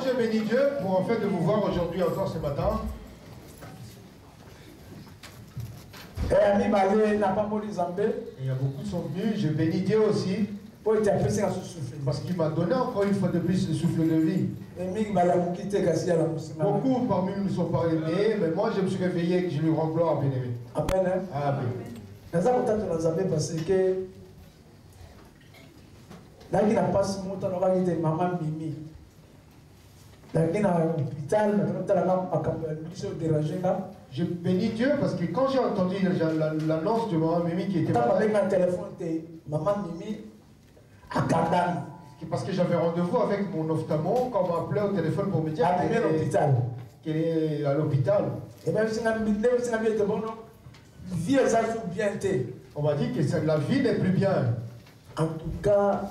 je bénis Dieu pour en fait de vous voir aujourd'hui encore ce matin. Et il y a beaucoup qui sont venus. Je bénis Dieu aussi. Parce qu'il m'a donné encore une fois de plus le souffle de vie. Beaucoup parmi nous ne sont pas réveillés, mais moi je me suis réveillé et que je lui rends gloire, bien aimé. Amen. Amen. Parce que là, il n'a pas ce mot, on va dire maman Mimi. Je bénis Dieu parce que quand j'ai entendu l'annonce de maman Mimi qui était malade, un téléphone de maman Mimi à Kandani. Parce que j'avais rendez-vous avec mon ophtalmo quand on m'a appelé au téléphone pour me dire qu'elle est à l'hôpital. Et même si on a on m'a dit que la vie n'est plus bien. En tout cas,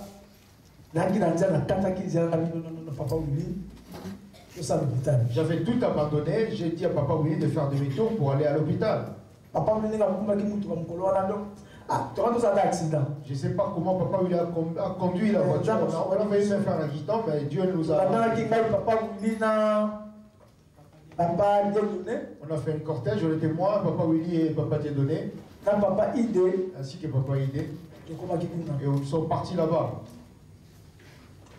j'avais tout abandonné. J'ai dit à Papa Willy de faire demi-tour pour aller à l'hôpital. Papa Willy je ne sais pas comment Papa Willy a conduit la voiture. On a failli même faire un accident, mais Dieu nous a... On a fait un cortège, on était moi, Papa Willy et Papa Dieudonné. Ainsi que Papa Idé. Et on sont partis là-bas.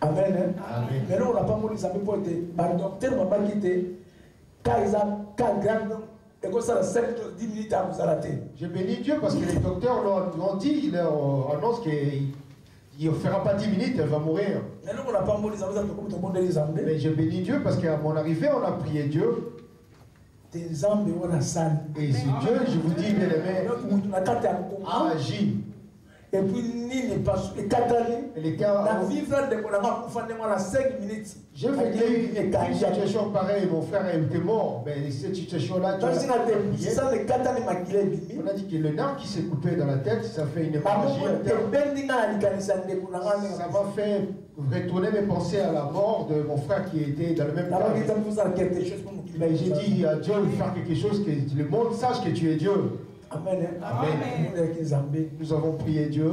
Amen. Amen. Mais là, on n'a pas mouru, ça peut pas être. Le docteur m'a pas quitté. Quand ils ont 4 grammes, et comme ça, 10 minutes à vous arrêter. Je bénis Dieu parce que les docteurs l'ont dit, ils annoncent qu'il ne fera pas 10 minutes, elle va mourir. Mais là, on n'a pas mouru, ça veut dire que comme tout le monde les embêtes. Mais je bénis Dieu parce qu'à mon arrivée, on a prié Dieu. Tes âmes, on a salle. Et c'est Dieu, je vous dis, bien aimé, a agi. Et puis, ni n'est pas et 4 années. Et les cas, la vivre de mon amour pour faire à 5 minutes. J'ai vécu une situation pareille, mon frère était mort. Mais cette situation-là, on a dit que le nerf qui s'est coupé dans la tête, ça fait une hémorragie. Ça m'a fait retourner mes pensées à la mort de mon frère qui était dans le même cas. Mais j'ai dit à Dieu de faire quelque chose que le monde sache que tu es Dieu. Amen. Amen. Nous avons prié Dieu.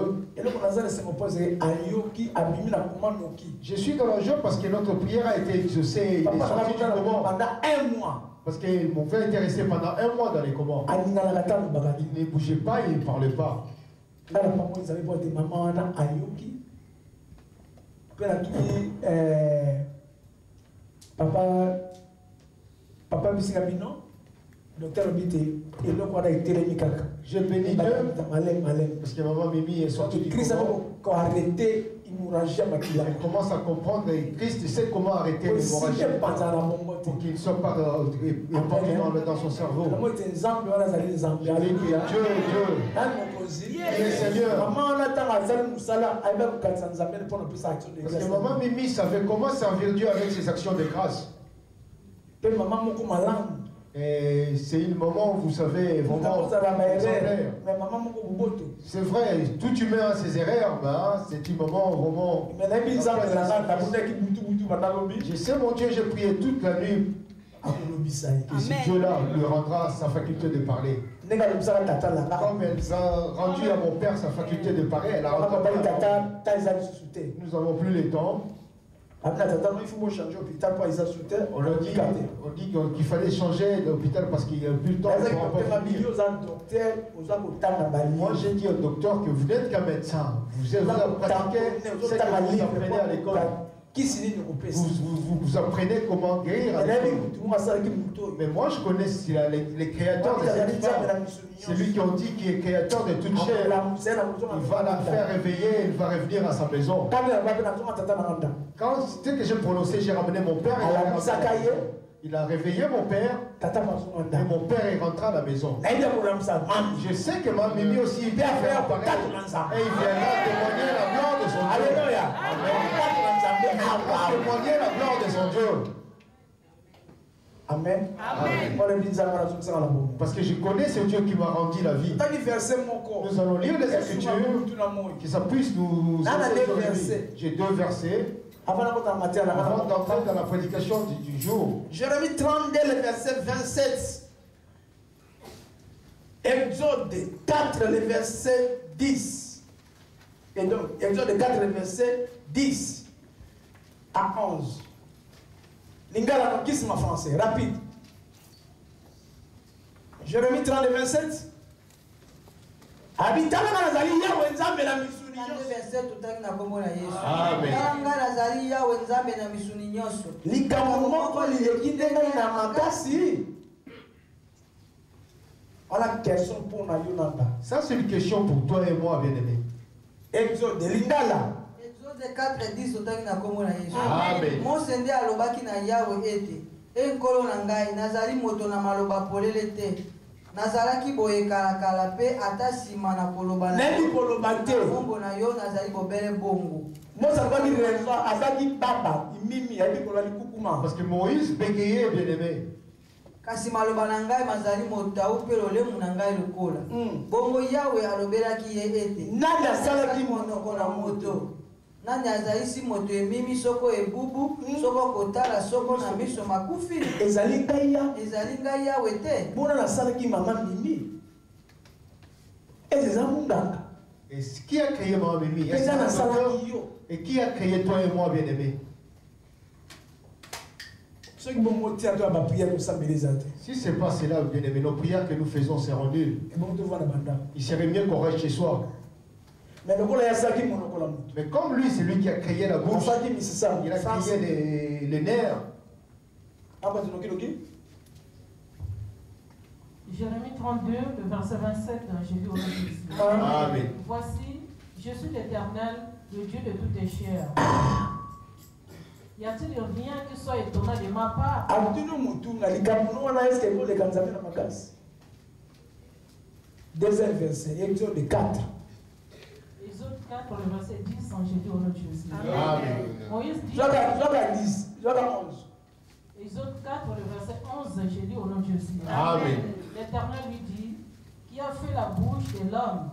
Je suis dans la joie parce que notre prière a été exaucée. Il est sorti du coma pendant 1 mois. Parce que mon frère était resté pendant 1 mois dans les comas. Il ne bougeait pas, il ne parlait pas. Papa Bissingabino. Docteur Obité, et le quoi a été remis caca. Je bénis Dieu parce que maman Mimi est sortie du Christ a arrêté l'hémorragie à Makila. Elle commence à comprendre et Christ sait comment arrêter l'hémorragie pour qu'il ne soit pas répandu dans son cerveau. Je dis que Dieu, il est Seigneur. Parce que maman Mimi savait comment servir Dieu avec ses actions de grâce. Et c'est une maman, vous savez, vraiment exemplaire. C'est vrai, tout humain a ses erreurs, c'est une maman vraiment... Je sais mon Dieu, j'ai prié toute la nuit. Et ce Dieu-là lui rendra sa faculté de parler. Comme elle a rendu à mon père sa faculté de parler, elle a rendu. Nous n'avons plus le temps. Il faut changer l'hôpital pour les assurer. On dit qu'il fallait changer l'hôpital parce qu'il n'y a plus de temps. Moi j'ai dit au docteur que vous n'êtes qu'un médecin. Vous pratiquez ce que vous apprenez à l'école. Vous apprenez comment guérir. Mais moi je connais les créateurs des animaux. C'est lui qui ont dit qu'il est créateur de toute chair. Il va la faire réveiller, il va revenir à sa maison. Quand c'était que j'ai prononcé, j'ai ramené mon père. Il a réveillé mon père. Et mon père est rentré à la maison. Je sais que ma Mimi aussi peut faire pareil. Et il viendra témoigner la gloire de son Dieu. Alléluia. Témoigner la gloire de son Dieu. Amen. Parce que je connais ce Dieu qui m'a rendu la vie. Nous allons lire les Écritures, que ça puisse nous aider. J'ai 2 versets. Avant d'entrer dans la prédication du jour. Jérémie 32, le verset 27. Exode 4, le verset 10. Et donc, Exode 4, le verset 10 à 11. Lingala, qui c'est ma français? Rapide. Jérémie 30, 27. Habitala nazali yawe nzambe na misuni nyonso. Likambo moko lileki ndenge na makasi. Voilà question pour Nayonanda. Ça c'est une question pour toi et moi, bien-aimé. Exode Lingala. Exode 4 10 otaki na kombo na Yesu. Amen. Mose nde alobaki na Yawe ete enkolo na ngai nazali moto na maloba polele te. Nazalaki boye kala pe ata sima na koloba na Nebi koloba te. bongo na yo nazali bobele bongo. Mose alobaki raison azaki baba imimi yabi koloba likukuma. Parce que Moïse bégayait, bien-aimé. Kasi maloba na ngai mazali motau pe lolemu na ngai lokola. Bongo Yawe alobelaki ye ete Nani asalaki monoko na moto. Nani azalisi moto emimi soko ebubu soko kotala soko na miso makufi. Ezali ngai Yawe te. Bona nasalaki mama mimi. Ezeza munganga. Et qui a créé maman Mimi? Et qui a créé toi et moi, bien-aimé? Si ce n'est pas cela, bien-aimé, nos prières que nous faisons seront nulles. Il serait mieux qu'on reste chez soi. Mais comme lui, c'est lui qui a créé la bouche, il a créé les nerfs. Jérémie 32, le verset 27, j'ai lu au Jésus. Amen. Voici, je suis l'Éternel, le Dieu de toutes les chairs. Y a-t-il rien qui soit étonnant de ma part? Deuxième verset, Exode 4. Exode 4, le verset 10, j'ai lu au nom de Jésus. Amen. Moïse dit. Exode 4, le verset 11, j'ai lu au nom de Jésus. Amen. L'Éternel lui dit, qui a fait la bouche de l'homme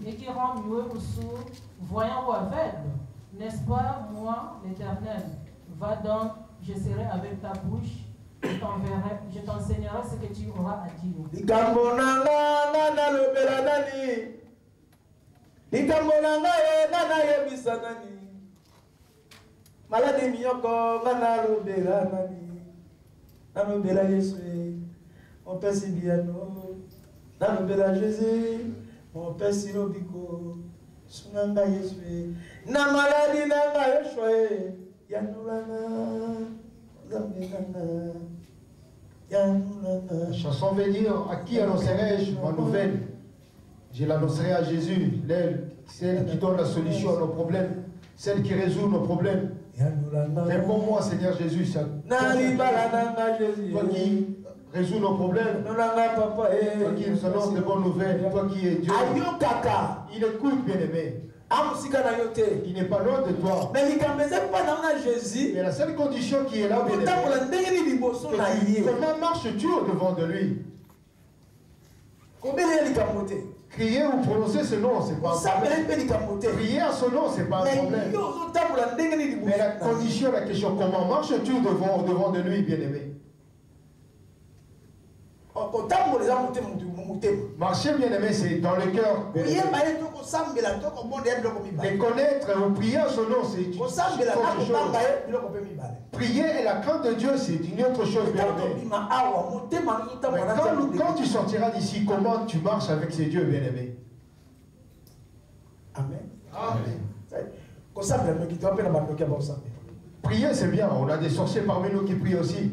et qui rend muet ou sourd, voyant ou aveugle? N'est-ce pas moi, l'Éternel? Va donc, je serai avec ta bouche, je t'enseignerai ce que tu auras à dire. Malade miyoko ngana lobela nani nalobela Yesu mon père Sibiano nalobela Jésus mon père Silobiko sunanga Yesu na maladi nanga Yesu yanulana zambelana yanulana. La chanson veut dire, à qui annoncerai-je ma nouvelle? Je l'annoncerai à Jésus, celle qui donne la solution à nos problèmes, celle qui résout nos problèmes. Réponds-moi, Seigneur Jésus, toi qui résous nos problèmes, toi qui nous annonce de bonnes nouvelles, toi qui es Dieu. Il écoute, bien-aimé. Il n'est pas loin de toi. Mais la seule condition qui est là, bien-aimé, comment marches-tu au-devant de lui? Crier ou prononcer ce nom, c'est pas un problème. Prier à ce nom, c'est pas un problème. Mais la condition, la question, comment marches-tu devant de lui, bien-aimé? Marcher, bien-aimé, c'est dans le cœur. Les connaître ou prier à son nom, c'est une autre chose. Prier et la crainte de Dieu, c'est une autre chose, bien-aimé. Quand tu sortiras d'ici, comment tu marches avec ces dieux, bien-aimé? Amen. Amen. Prier, c'est bien. On a des sorciers parmi nous qui prient aussi.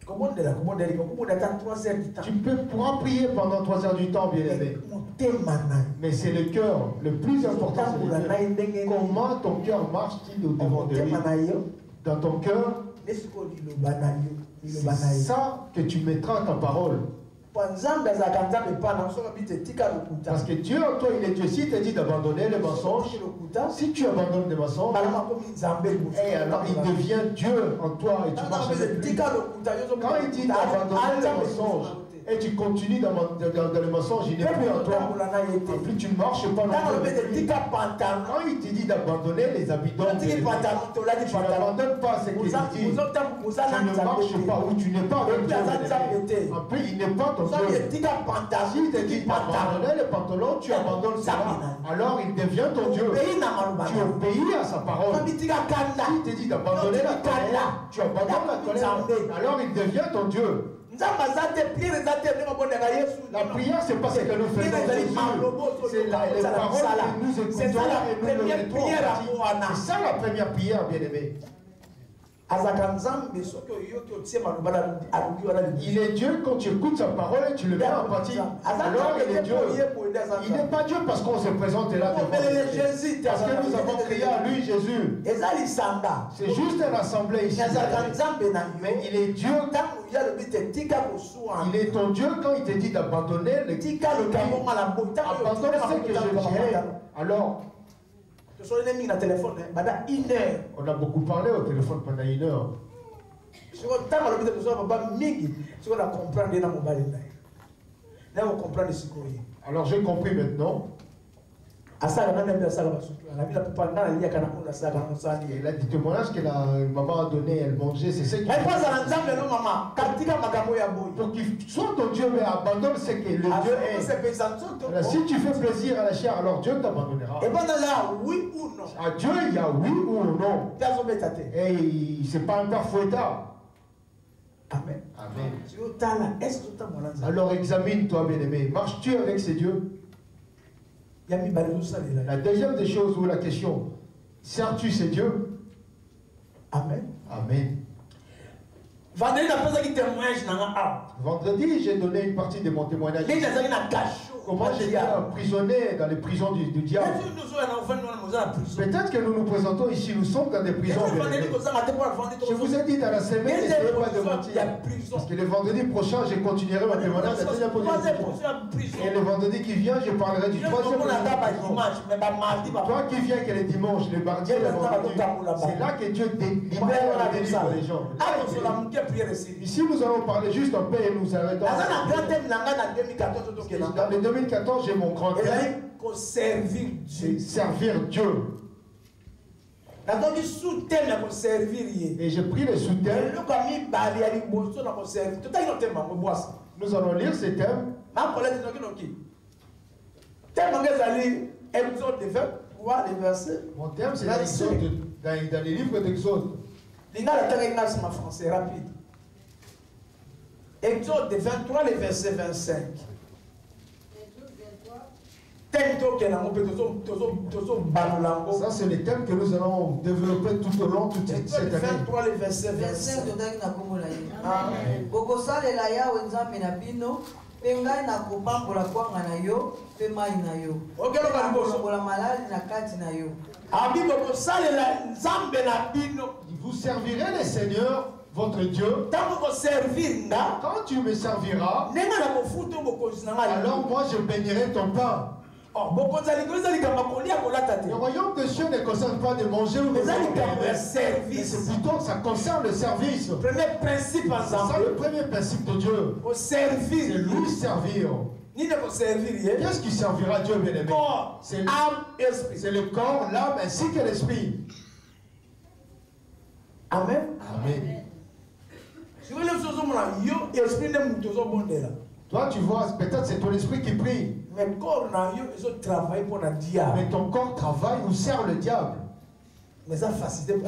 Tu pourras prier pendant 3 heures du temps, bien-aimé. Mais c'est le cœur. Le plus important, c'est comment ton cœur marche-t-il au-devant de lui? Dans ton cœur, c'est ça que tu mettras ta parole. Parce que Dieu en toi, il est Dieu. S'il te dit d'abandonner les mensonges, si tu abandonnes les mensonges, et alors il devient Dieu en toi et tu marches avec lui. Quand il dit d'abandonner les mensonges, et tu continues dans le mensonge, il n'est plus en toi. En plus, tu ne marches pas dans le plus. Quand il te dit d'abandonner les habitants, tu n'abandonnes pas ce qu'il dit. Tu ne marches pas ou tu n'es pas avec Dieu. En plus, il n'est pas ton Dieu. S'il te dit d'abandonner les pantalons, tu abandonnes ça. Alors il devient ton Dieu. Tu obéis à sa parole. S'il te dit d'abandonner la colère, tu abandonnes la colère. Alors il devient ton Dieu. La prière, c'est pas ce que nous faisons. C'est les paroles que nous écoutons et nous le mettons. C'est ça la première prière, bien-aimé. Il est Dieu quand tu écoutes sa parole et tu le mets en pratique. Alors il est Dieu. Il n'est pas Dieu parce qu'on se présente là devant lui. Parce que nous avons crié à lui Jésus. C'est juste une assemblée ici. Mais il est Dieu. Il est ton Dieu quand il te dit d'abandonner le abandonne ce que je dirais. Alors on a beaucoup parlé au téléphone pendant 1 heure. Alors j'ai compris maintenant. Il a dit témoignage que la maman a donné, elle mangeait, c'est ce qui pour qu'il soit ton Dieu, mais abandonne ce que le Dieu est. Si tu fais plaisir à la chair, alors Dieu t'abandonnera. À Dieu, il y a oui ou non. Et c'est pas encore fouettard. Amen. Amen. Alors examine-toi, bien-aimé. Marches-tu avec ces dieux? La deuxième des choses ou la question, sers-tu ces dieux? Amen. Amen. Vendredi, j'ai donné une partie de mon témoignage. Comment j'étais emprisonné dans les prisons du diable. Peut-être que nous nous présentons ici, nous sommes dans des prisons. Je vous ai dit dans la semaine, n'essayez pas de mentir. Parce que le vendredi prochain, je continuerai ma témoignage. Et le vendredi qui vient, je parlerai du troisième. Toi qui viens que le dimanche, le mardi et le vendredi, c'est là que Dieu libère et délivre les gens. Ici, nous allons parler juste un peu et nous arrêtons. Dans le 2014, j'ai mon grand thème. C'est servir Dieu. Et j'ai pris le sous-thème. Nous allons lire ces thèmes. Mon thème, c'est dans les livres d'Exode. Français rapide. Exode 23, le verset 25. Ça, c'est le thème que nous allons développer tout au long de cette année. 23, le verset 25. Vous servirez le Seigneur, votre Dieu. Quand tu me serviras, alors moi je bénirai ton pain. Le royaume des cieux ne concerne pas de manger ou de boire, mais c'est plutôt ça concerne le service. C'est ça le premier principe de Dieu. C'est lui servir. Qu'est-ce qui servira Dieu, bien-aimé? C'est le corps, l'âme ainsi que l'esprit. Amen. Amen. Toi, tu vois, peut-être c'est ton esprit qui prie. Mais ton corps travaille ou sert le diable. Mais ça facilite.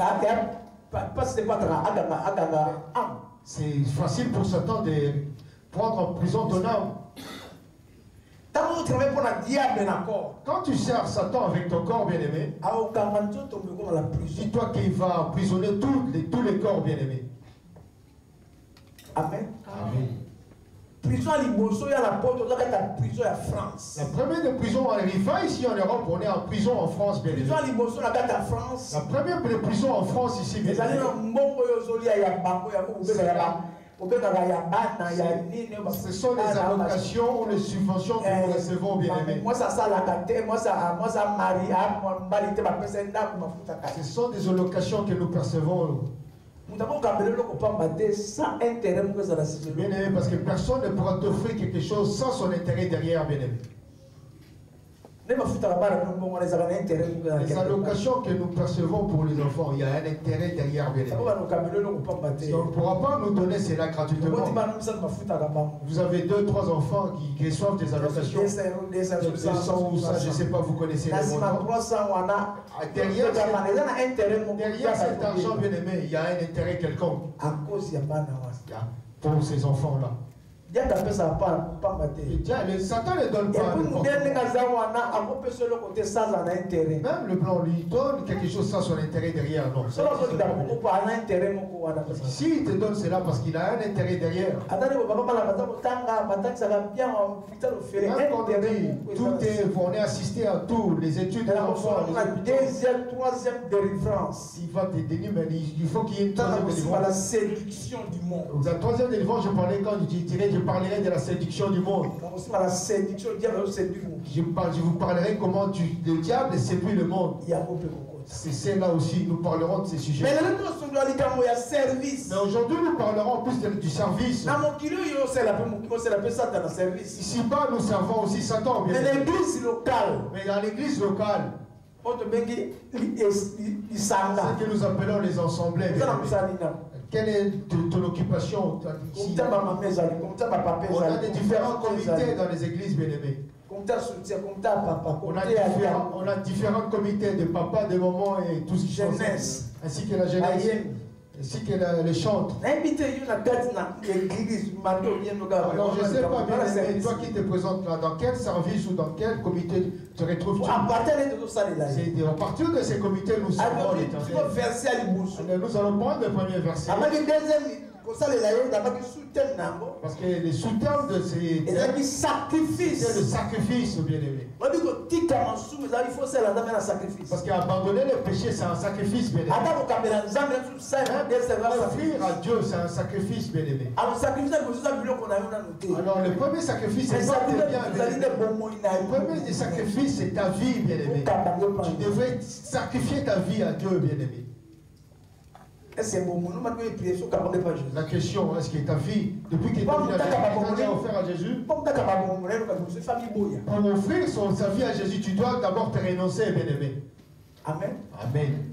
C'est facile pour Satan de prendre en prison ton âme. Quand tu sers Satan avec ton corps, bien-aimé, dis-toi qu'il va emprisonner tous les corps, bien-aimés. Amen. Amen. Prison à Liboso, il y a la porte, il y a la prison à France. La première des prisons à Rifa, ici en Europe, on est en prison en France, bien prison à Liboso, la carte à France. La première des prisons en France, ici, bien aimé. Ce sont les allocations ou les subventions que nous recevons, bien aimés. Ce sont des allocations que nous percevons. sans intérêt. Bien aimé, parce que personne ne pourra t'offrir quelque chose sans son intérêt derrière, bien aimé. Les allocations que nous percevons pour les enfants, il y a un intérêt derrière, bien aimé. On ne pourra pas nous donner cela gratuitement. Vous avez 2-3 enfants qui reçoivent des allocations. 200 ou ça, je ne sais pas, vous connaissez les montants. Derrière cet argent, bien aimé, il y a un intérêt quelconque pour ces enfants-là. Le Satan ne donne pas. Même le blanc lui donne quelque chose sans son intérêt derrière. Non. S'il te donne cela parce qu'il a un intérêt derrière. Tout est, on est assisté à tout, les études de l'enfant. Deuxième, troisième délivrance. Il va te donner, mais il faut qu'il y ait une troisième délivrance. La séduction du monde. La troisième délivrance, je parlais quand je parlerai de la séduction du monde. La séduction, le diable séduit le monde. Je vous parlerai comment le diable séduit le monde. C'est là aussi, nous parlerons de ces sujets. Mais aujourd'hui, nous parlerons plus du service. Ici-bas, nous servons aussi Satan. Mais l'église locale. Mais dans l'église locale, ce que nous appelons les assemblées. Quelle est ton occupation? On a des différents comités dans les églises, bien-aimés. On a différents comités de papa, de maman et tout ce qui jeunesse, ainsi que la jeunesse, ainsi que les chantres. Alors je ne sais pas bien, mais toi qui te présentes là, dans quel service ou dans quel comité te retrouves-tu? À partir de ces comités, nous servons l'éternel. Nous allons prendre le premier verset. Parce que les sous-termes de ces sacrifices, c'est le sacrifice, bien-aimé. Parce qu'abandonner le péché, c'est un sacrifice, bien-aimé. Offrir à Dieu, c'est un sacrifice, bien-aimé. Alors le premier sacrifice, c'est pas tes biens, bien-aimé. Le premier sacrifice, c'est ta vie, bien-aimé. Tu devrais sacrifier ta vie à Dieu, bien-aimé. La question, est-ce que ta vie, depuis que tu as offert à Jésus, pour offrir sa vie à Jésus, tu dois d'abord te renoncer, bien-aimé. Amen. Amen.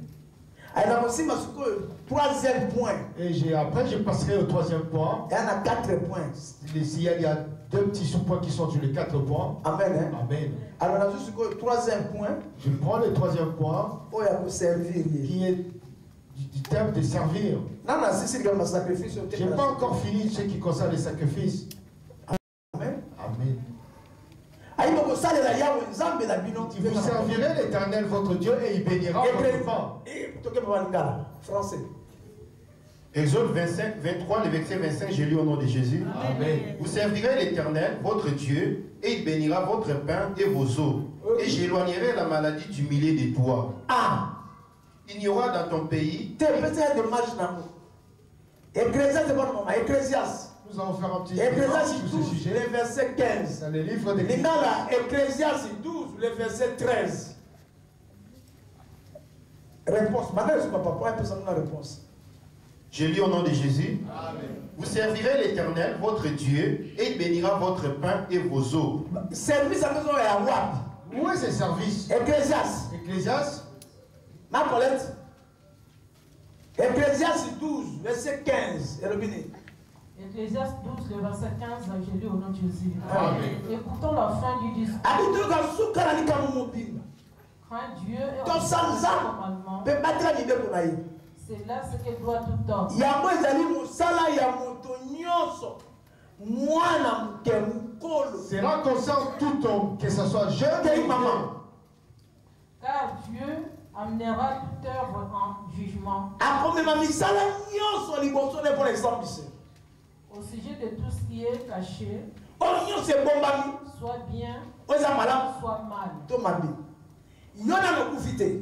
Troisième point. Et après, je passerai au troisième point. Il y en a 4 points. Il y a 2 petits sous-points qui sont sur les 4 points. Amen. Amen. Alors, le troisième point. Je prends le troisième point. Qui est du thème de servir. Je n'ai pas encore fini ce qui concerne les sacrifices. Amen. Amen. Vous servirez l'Éternel votre Dieu et il bénira votre pain. Français. Exode 25, 23, le verset 25, je lis au nom de Jésus. Amen. Vous servirez l'Éternel votre Dieu et il bénira votre pain et vos eaux. Et j'éloignerai la maladie du milieu de toi. Il n'y aura dans ton pays. Ecclésias. Nous allons faire un petit Ecclésias sur ce 12, sujet. le verset 15. Dans les livres de Ecclésias 12, le verset 13. Réponse. Maintenant, je ne pas pourquoi personne n'a réponse. Je lis au nom de Jésus. Amen. Vous servirez l'Éternel, votre Dieu, et il bénira votre pain et vos eaux. Service à maison et à Wab. Où est ce service? Ecclésias. Ecclésias. Ma Colette. Ecclésias 12, verset 15. Ecclésias 12, le verset 15, j'ai lu au nom de Jésus. Amen. Écoutons la fin du discours. Crains Dieu et normalement. C'est là ce que doit tout homme. Cela concerne tout homme, que ce soit jeune ou maman. Car Dieu amènera toute œuvre en jugement. Au sujet de tout ce qui est caché, soit bien, soit mal.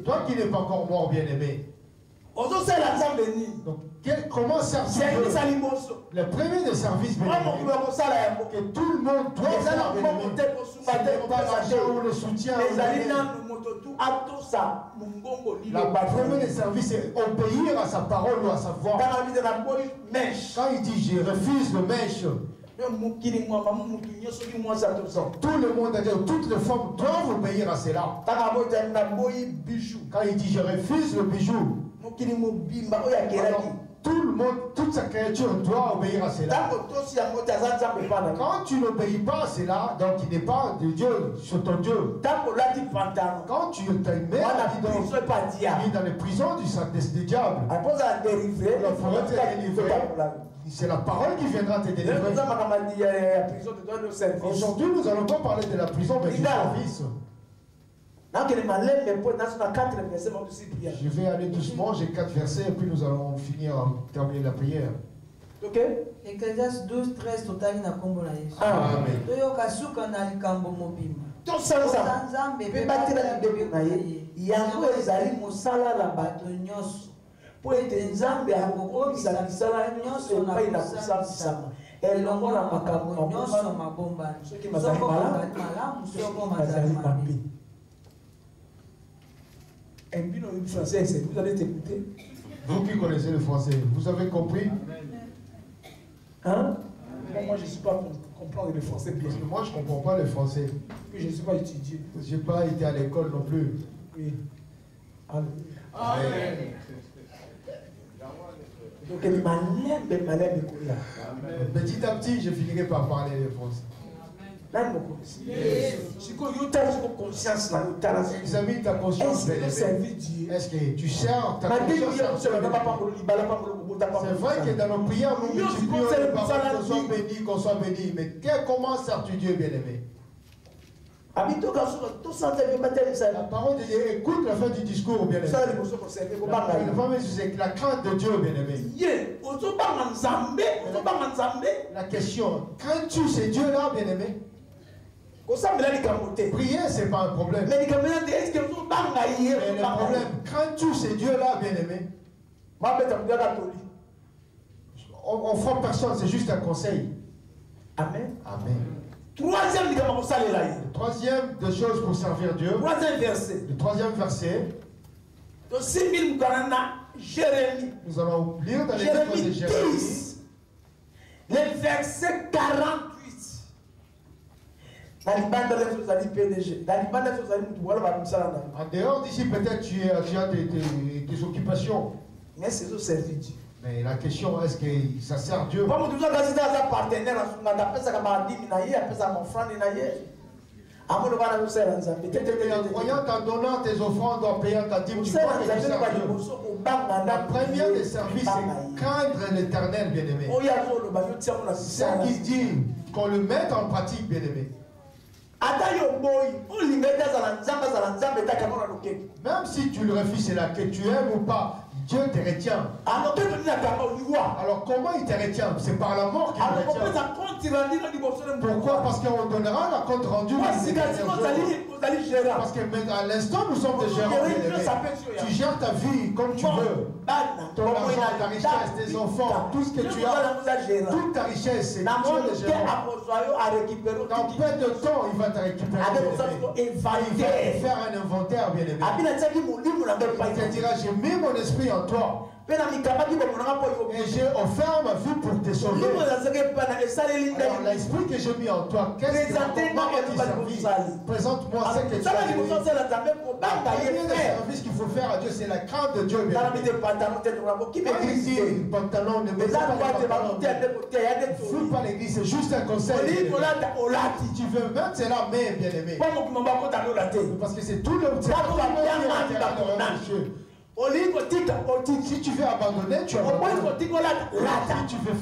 Toi qui n'es pas encore mort, bien-aimé, Donc, comment servir Dieu? Le premier des services, que tout le monde doit faire, ce n'est pas l'argent ou le soutien. La première des services, c'est obéir à sa parole ou à sa voix. Quand il dit je refuse le mèche, tout le monde, toutes les femmes doivent obéir à cela. Quand il dit je refuse le bijou, alors, tout le monde, toute sa créature doit obéir à cela. Quand tu n'obéis pas à cela, donc il n'est pas de Dieu, sur ton Dieu. Quand tu t'es mis dans les prisons du diable, c'est la parole qui viendra te délivrer. Aujourd'hui, nous allons pas parler de la prison, mais du service. Je vais aller doucement, j'ai 4 versets et puis nous allons finir, terminer la prière. Ok? Ecclésiaste 12, 13, totali na kombo na Yesu. Amen. Toyoka suka na likambo mobimba. Tosanzambe pe batela bebe na ye. Yango ezali mosala la bato nyonso. Po ete nzambe akokobisa misala nyonso epai na kosambisama. Elongo na makambo nyonso mabomba. Soki bazali malamu, soko bazali mabe. Vous allez t'écouter. Vous qui connaissez le français, vous avez compris? Hein? Moi, je ne suis pas pour comprendre le français bien. Parce que moi, je ne comprends pas le français. Puis je ne suis pas étudié. Je n'ai pas été à l'école non plus. Oui. Amen. Donc, petit à petit, je finirai par parler le français. Examine ta conscience. Est-ce que tu sers ta conscience? C'est vrai que dans nos prières, nous multiplions les paroles qu'on soit béni, mais comment sers-tu Dieu, bien-aimé? La parole de Dieu, écoute la fin du discours, bien-aimé. C'est la crainte de Dieu, bien-aimé. La question, crains-tu ces dieux-là, bien-aimé? Prier, ce n'est pas un problème. Mais le problème, crains-tu ces dieux-là, bien-aimé? On ne frappe personne, c'est juste un conseil. Amen. Amen. Le troisième des choses pour servir Dieu. Le troisième verset. Nous allons lire dans les livres de Jérémie. Le verset 48. En dehors d'ici, peut-être tu as tes occupations. Mais c'est au service Dieu. Mais la question, est-ce que ça sert Dieu? Croyant en donnant tes offrandes, en payant ta dîme, tu crois que tu sers Dieu. La première des services, c'est craindre l'Éternel, bien-aimé. C'est qui dit qu'on le mette en pratique, bien-aimé. Même si tu le refuses, c'est là que tu aimes ou pas, Dieu te retient. Alors comment il te retient? C'est par la mort qu'il te retient. Pourquoi? Parce qu'on donnera la compte rendue. Parce qu'à l'instant nous sommes des gérants. Tu gères ta vie comme tu veux. Ton argent, ta richesse, tes enfants, tout ce que tu as, toute ta richesse, c'est Dieu le gérant. Dans peu de temps, il va te récupérer. Il va faire un inventaire, bien aimé. Il te dira, j'ai mis mon esprit en toi. Et j'ai offert ma vie pour te sauver. Alors l'esprit que j'ai mis en toi, qu'est-ce que présente-moi ce que tu as fait. Le service qu'il faut faire à Dieu, c'est la crainte de Dieu. Quand il dit pantalon, ne mets pas de pantalon, ne fous pas l'église, c'est juste un conseil. Si tu veux mettre cela, mais bien aimé. Parce que c'est tout le si tu veux abandonner, tu abandonnes. Si tu veux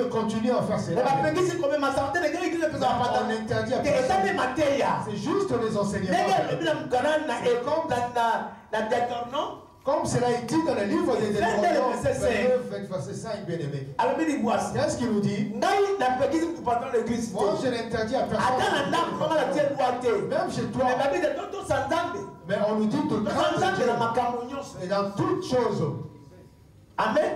continuer à faire cela, on interdit à personne. C'est juste les enseignements. Comme cela est dit dans le livre des Deutéronomes, verset 5, bien aimé. Qu'est-ce qu'il nous dit? Moi, je l'interdis à personne. Même chez toi. Mais on nous dit de craindre Dieu. Et dans toutes choses. Amen.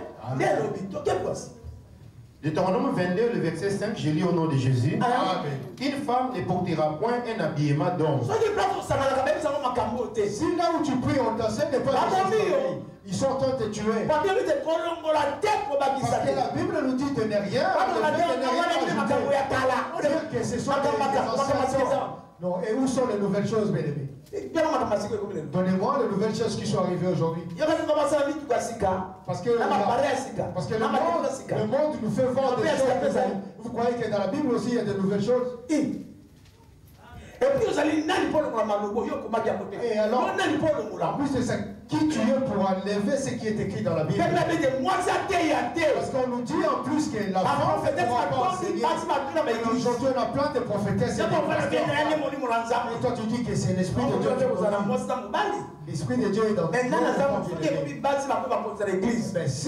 Deutéronome 22, le verset 5, je lis au nom de Jésus. Amen. Une femme ne portera point un habillement d'homme. Si là où tu pries, on t'enseigne pas ils sont en train de te tuer. Parce que la Bible nous dit de ne rien. Dire que ce sont des anciens. Non, et où sont les nouvelles choses, bien aimés? Donnez-moi les nouvelles choses qui sont arrivées aujourd'hui. Parce que le monde nous fait voir des choses. Vous croyez que dans la Bible aussi il y a de nouvelles choses? Et alors, en plus de ça, qui tu es pour enlever ce qui est écrit dans la Bible? Parce qu'on nous dit en plus que la femme ne pourra pas enseigner. Aujourd'hui, on a plein de prophétesses. Et toi, tu dis que c'est l'Esprit de Dieu. L'Esprit de Dieu est dans l'église. Mais si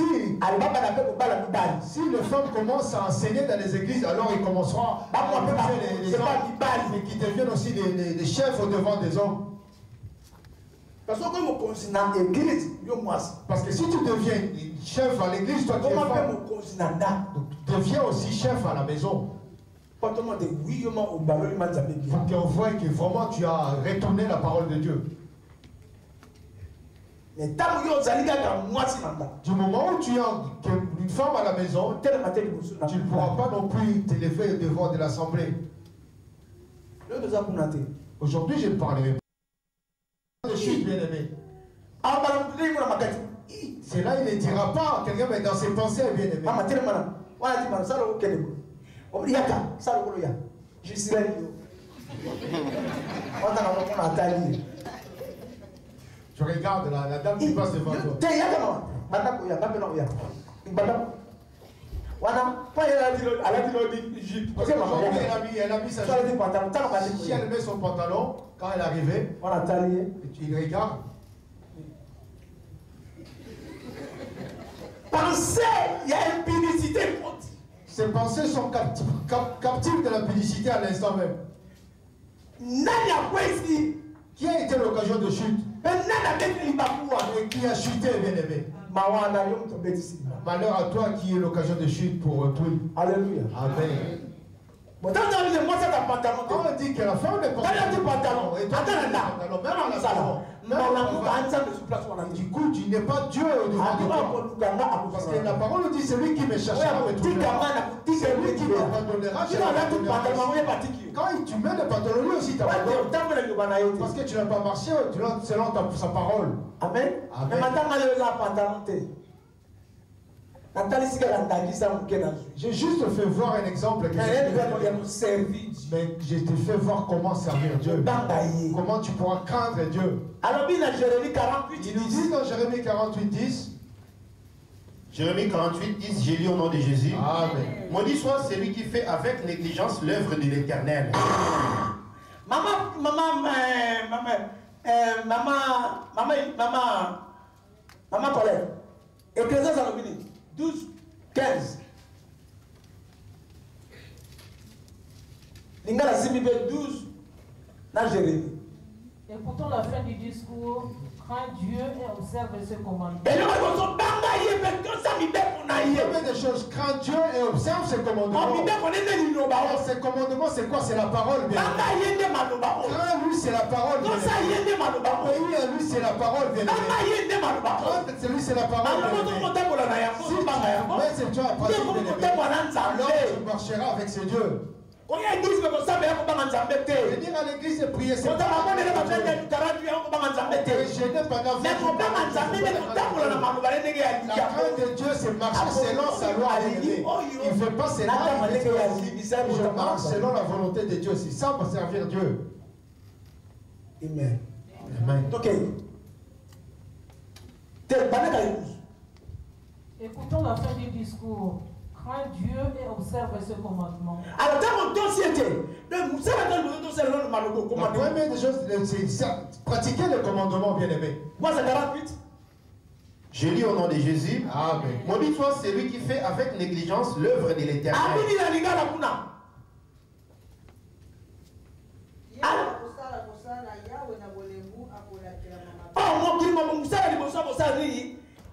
les femmes commencent à enseigner dans les églises, alors ils commenceront à épouser les hommes et qui deviennent aussi des chefs au devant des hommes. Parce que si tu deviens chef à l'église, toi tu es femme, deviens aussi chef à la maison. Pour qu'on voit que vraiment tu as retourné la parole de Dieu. Du moment où tu as une femme à la maison, tu ne pourras pas non plus t'élever devant de l'assemblée. Aujourd'hui, je ne parlerai pas de chute, bien aimé. C'est là, il ne dira pas quelqu'un, mais dans ses pensées, bien aimé. Je regarde la dame qui passe devant toi. Elle a mis sa jupe. Si elle met son pantalon, quand elle est arrivée, il regarde. Pensez, il y a une publicité. Ses pensées sont captives de la publicité à l'instant même. Qui a été l'occasion de chute? Et qui a chuté, bien aimé? Malheur à toi qui est l'occasion de chute pour autrui. Alléluia. Amen. Quand on dit que la femme n'est pas pantalon, et toi, même à la salon, du coup, tu n'es pas Dieu devant toi. Parce que la parole nous dit c'est lui qui me cherchera, c'est lui qui m'abandonnera. Quand tu mets le pantalon, lui aussi t'abandonne. Parce que tu n'as pas marché selon sa parole. Amen. J'ai juste fait voir un exemple. Mais je te fais voir comment servir Dieu. Comment tu pourras craindre Dieu. Il nous dit dans Jérémie 48, 10. Jérémie 48, 10, j'ai lu au nom de Jésus. Amen. Maudit soit celui qui fait avec négligence l'œuvre de l'Éternel. Maman, Colette. Ecclésiaste 12, 15. Lingala Simibe 12, na Jérémie. Écoutons la fin du discours. Crains Dieu et observe ses commandements. Des choses, crains Dieu et observe ses commandements. Ses commandements, c'est quoi? C'est la parole, bien. Crains lui, c'est la parole. Oui, lui, c'est la parole, bien. C'est lui, c'est la parole. Si tu as pratique, alors tu marcheras avec ses dieux. Venir à l'église et prier, c'est pas jeûner pendant 20 jours. La crainte de Dieu, c'est marcher selon sa loi. Il ne fait pas ses lois. Je marche selon la volonté de Dieu. C'est ça pour servir Dieu. Amen. Amen. Ok. Écoutons la fin du discours. Crains Dieu et observe ses commandements. Alors, dans mon dossier, la première des choses, c'est pratiquer le commandement, bien aimé. Moi, c'est 48. Je lis au nom de Jésus. Amen. Maudit soit celui qui fait avec négligence l'œuvre de l'Éternel.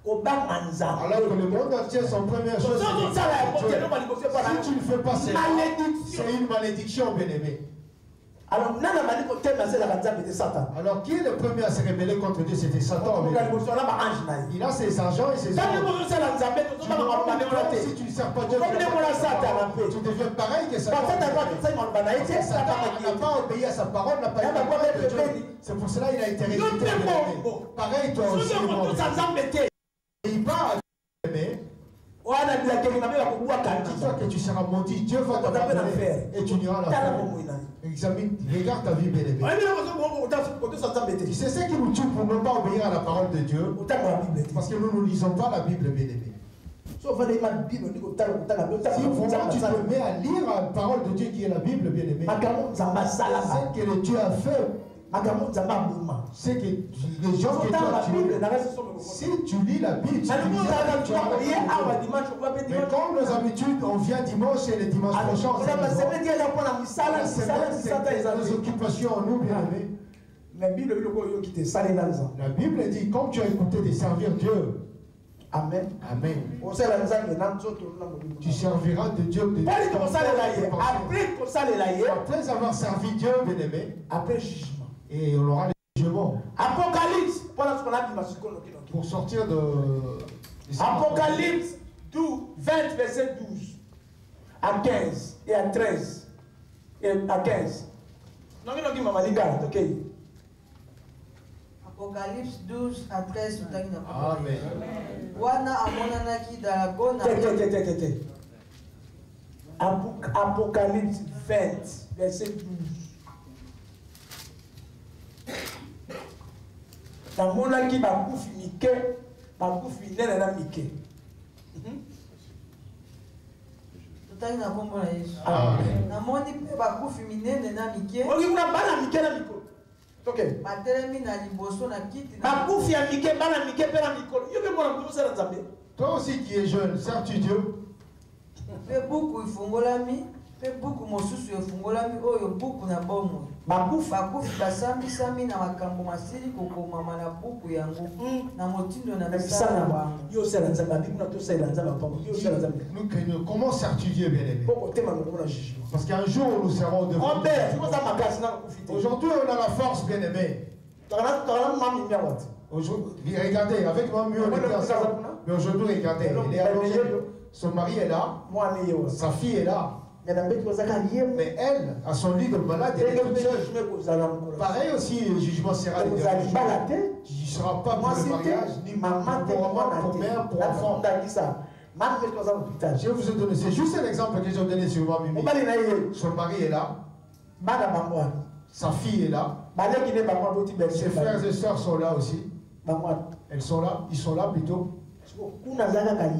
Alors que le monde entier, son première chose, si tu ne fais pas cela, c'est une malédiction, bien-aimé. Alors, qui est le premier à se rébeller contre Dieu? C'était Satan. Il a ses agents et ses hommes. Si tu ne sers pas Dieu, tu deviens pareil que Satan. Il n'a pas obéi à sa parole, n'a pas été de Dieu. C'est pour cela qu'il a été résulté. Pareil, toi aussi. Il part à Dieu. Dis-toi que tu seras maudit, Dieu va t'abandonner et tu n'iras la faire. Examine, regarde ta vie, bien-aimé. Tu sais ce qui nous tue pour ne pas obéir à la parole de Dieu? Parce que nous ne lisons pas la Bible, bien-aimé. Si tu te mets à lire la parole de Dieu qui est la Bible, bien-aimé, c'est que le Dieu a fait. C'est que les gens qui ont si tu lis la Bible, mais comme nos habitudes, on vient dimanche et les dimanches prochains, c'est nos occupations, nous, bien-aimés. La Bible dit, comme tu as écouté de servir Dieu, Amen. Amen. Tu serviras de Dieu. Après avoir servi Dieu, bien-aimé, après jugement. Et on aura les jugements. Apocalypse. Pour sortir de... Apocalypse 20, verset 12 à 15 et à 13 et à 15. Apocalypse 12 à 13. Amen. Apocalypse 20, verset 12. Namonaki bakufi mike, bakufi nene na mike. Totali na kombo na Yesu. Amen. Namoni pe bakufi minene na mike. Oki kuna bana mike na miko. Okay. Batelemi na liboso na kiti. Bakufi ya mike, bana mike pe na miko. Yo ke mona kusa na Nzambe. Toi aussi qui es jeune, sers-tu Dieu? Pe buku ifungolami, pe buku mosusu ifungolami oyo buku na bomo. Bakufi basambisami na makambo masili kokomama na buku yango na motindo na misala bango. Yo sela Nzambe abi kuna to sela Nzambe papa. Yo sela Nzambe. Nous comment sers-tu Dieu, bien-aimé? Parce qu'un jour nous serons devant Dieu. Aujourd'hui on a la force, bien-aimé. Aujourd'hui, regardez, avec moi mieux on était ensemble. Mais aujourd'hui regardez, il est allongé. Son mari est là, sa fille est là. Mais elle, à son lit de malade, elle est toute seule. Pareil aussi, le jugement sera le dernier jour. Tu ne seras pas pour le mariage, ni maman, pour mère, pour enfant. Je vous ai donné, c'est juste un exemple que j'ai donné sur moi, Mimi. Son mari est là, sa fille est là, ses frères et sœurs sont là aussi. Elles sont là, ils sont là plutôt.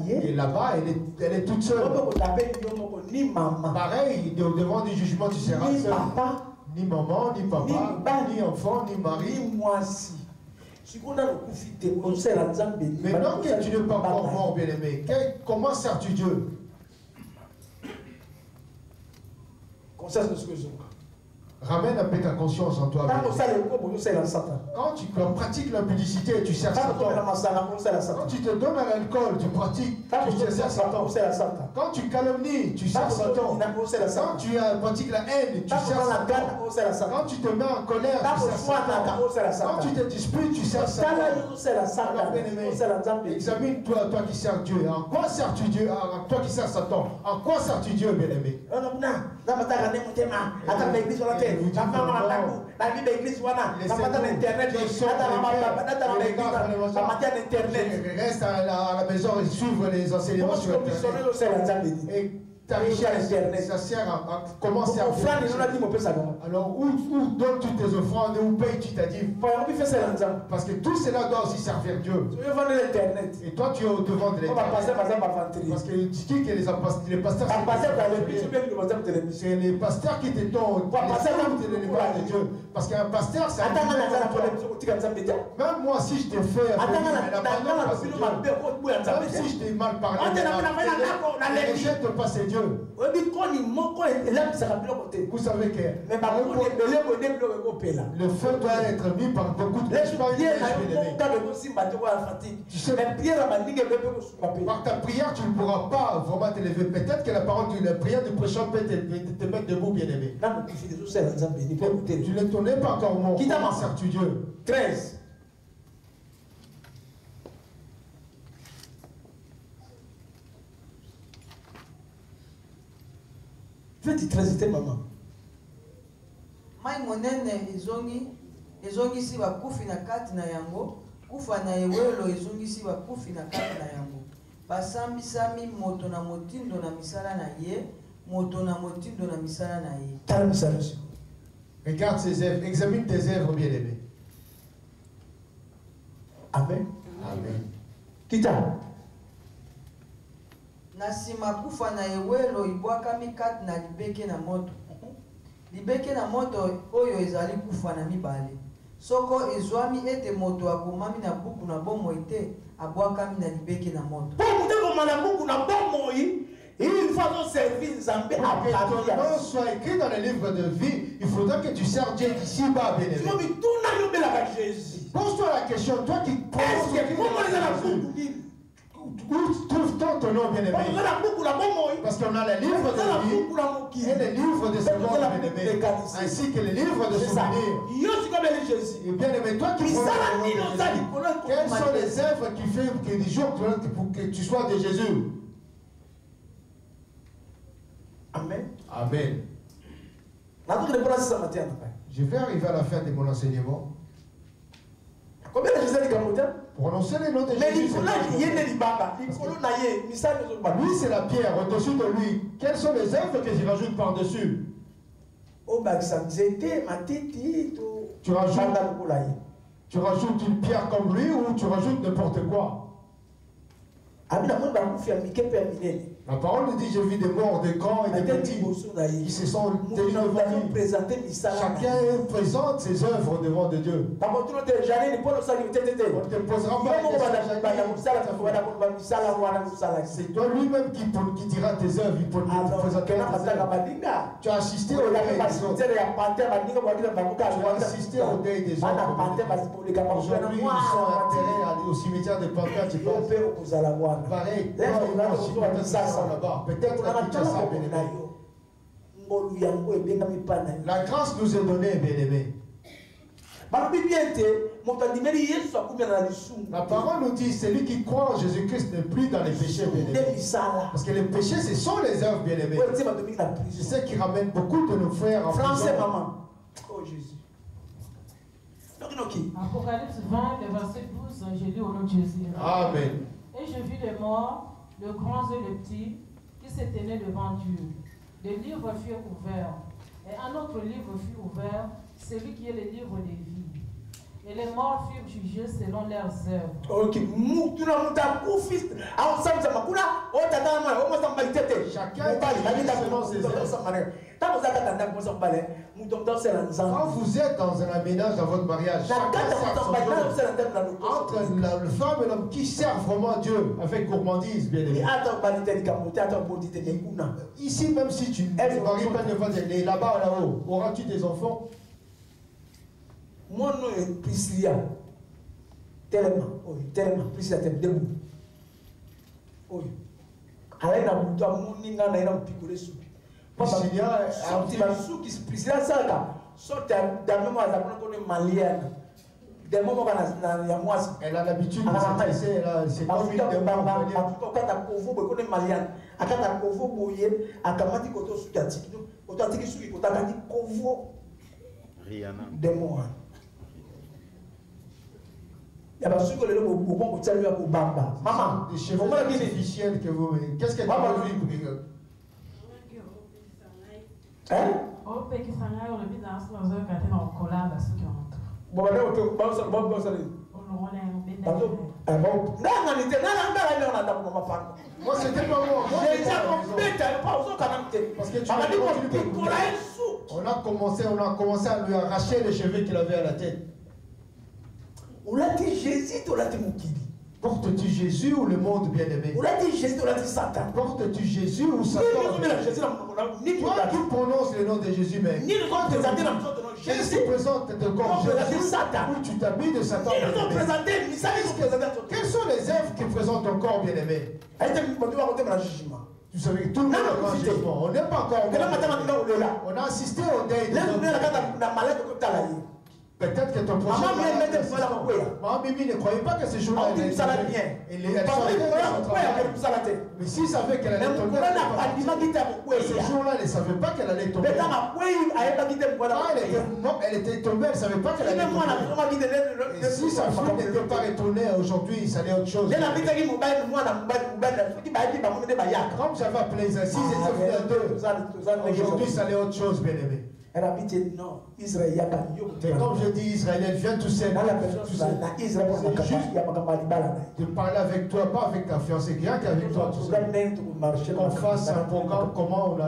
Et là-bas, elle est toute seule. Pareil, devant du jugement, tu seras seul. Ni maman, ni papa, ni enfant, ni mari. Maintenant que tu n'es pas encore mort, bien-aimé, comment sers-tu Dieu? Ramène un peu ta conscience en toi. Quand tu pratiques l'impudicité, tu sers Satan. Quand tu te donnes à l'alcool, tu pratiques, tu sers Satan. Quand tu calomnies, tu sers Satan. Quand tu pratiques la haine, tu sers Satan. Quand tu te mets en colère, tu sers Satan. Quand tu te disputes, tu sers Satan. Examine-toi, toi qui sers Dieu. En quoi sers-tu Dieu? Toi qui sers Satan. En quoi sers-tu Dieu, bien-aimé? Reste à la maison et suivre les enseignements sur Internet. Et ta richesse à l'Internet, ça sert à comment servir. Alors, où donnes toutes tes offrandes, où payes-tu ta dîme? Parce que tout cela doit aussi servir Dieu. Et toi, tu es au devant de l'Internet. Parce que tu dis que les pasteurs, c'est les pasteurs qui te donnent les Dieu. Parce qu'un pasteur, c'est même moi, si je te fais même si je t'ai mal parlé, ne rejette pas ces dieux. Dieu. Vous savez que le feu doit être mis par beaucoup de par ta prière, tu ne pourras pas vraiment te lever. Peut-être que la parole de la prière du prochain peut te mettre debout, bien-aimé. Tu ne t'en pas encore mort. Qui t'a servi Dieu? 13. Faites 13 maman. Mai monene ezongisi bakufi na kati na yango, kufa na ewelo ezongisi bakufi na kati na yango. Basambisami moto na motindo na misala na ye, moto na motindo na misala na ye. Regarde ses œuvres, examine tes œuvres, bien-aimé. Amen. Amen. Kita. Nasima kufa na ewelo ibwakami kati na libeke na moto. Libeke na moto oyo ezali kufa na mibale. Soko ezwami ete moto akomami na buku na bomoi te, abwakami na libeke na moto. Pour que na buku na bomoi, il faut servir Zambé à ton nom soit écrit dans le livre de vie, il faudra que tu serves Dieu d'ici-bas, bien-aimé. Pose-toi la question, toi qui penses où trouve-t-on ton nom, bien-aimé? Parce qu'on a le livre de vie et le livre de ce monde, bien-aimé, ainsi que le livre de souvenirs. Et bien-aimé, toi qui quelles sont les œuvres qui font que des jours pour que tu sois de Jésus? Amen. Amen. Je vais arriver à la fin de mon enseignement. Combien de Jésus prononcer les noms de mais Jésus. Lui, c'est la pierre. Au-dessus de lui, quelles sont les œuvres que je rajoute par-dessus? Tu rajoutes une pierre comme lui ou tu rajoutes n'importe quoi? La parole nous dit, j'ai vu des morts, des grands et des petits qui se sont tenus devant lui. Chacun présente ses œuvres devant de Dieu. On ne te posera pas c'est toi lui-même qui dira tes œuvres. Il tu as assisté au deuil des autres. Tu as assisté au deuil des autres. Aujourd'hui, ils sont enterrés au cimetière de Panthère. Tu penses pareil. Peut-être la grâce nous est donnée, bien-aimés. La parole nous dit celui qui croit en Jésus-Christ n'est plus dans les péchés, bien-aimés. Parce que les péchés, ce sont les œuvres, bien-aimés. C'est ce qui ramène beaucoup de nos frères en français, maman. Oh Jésus. Apocalypse 20, le verset 12, j'ai lu au nom de Jésus. Amen. Et je vis les morts, les grands et les petits, qui se tenaient devant Dieu. Les livres furent ouverts. Et un autre livre fut ouvert, celui qui est le livre des vies. Et les morts furent jugés selon leurs œuvres. Ok. Chacun selon ses œuvres. Quand vous êtes dans un ménage dans votre mariage, entre la femme et l'homme qui servent vraiment Dieu avec gourmandise, bien évidemment. Ici, même si tu ne maries pas devant là-bas, là-haut, auras-tu des enfants? Mon nom est Priscilla. Tellement, Priscilla, t'es debout. Oui. Allez, na buta muninga na ina mpikule supi. Priscilla, Priscilla saka. Sorte d'amemo à la connaît malienne. Des moments quand ya moi. Elle a l'habitude de s'intéresser, c'est pas une de bamba. Akata kovo bo connaît malienne. Akata kovo boye, akamati koto suki atiki. Koto atiki suki koto akati kovo. Rihanna. Des mots. Il y a pas sûr que les gens vont continuer à vous bamba. Maman, des cheveux artificiels que vous. Qu'est-ce que tu as vu? Hein? Bon, là, on peut pas se battre dans ça. Moi, c'était pas moi. Parce que tu on a commencé à lui arracher les cheveux qu'il avait à la tête. On l'a dit Jésus, on l'a dit Moukili. Portes-tu Jésus ou le monde bien-aimé? Portes-tu Jésus ou Satan? Toi qui prononces le nom de Jésus, mais qu'est-ce qui présente ton corps Jésus ou tu t'habilles de Satan? Quelles sont les œuvres qui présentent ton corps bien-aimé? Tu savais que tout le monde est en jugement. On n'est pas encore mort. On a assisté au deuil de peut-être que ton prochain maman Mimi ne croyait pas que ce jour-là elle allait mais s'il savait qu'elle allait tomber ce jour-là elle ne savait pas qu'elle allait tomber elle était tombée, elle ne savait pas qu'elle allait tomber et si sa fille n'était pas retournée aujourd'hui ça allait autre chose comme j'avais appelé ça si c'était aujourd'hui ça allait autre chose bien aimé. Et comme je dis, Israël vient tout seul. C'est juste de parler avec toi, pas avec ta fiancée, rien qu'avec toi. Qu'on fasse un programme, comment on va.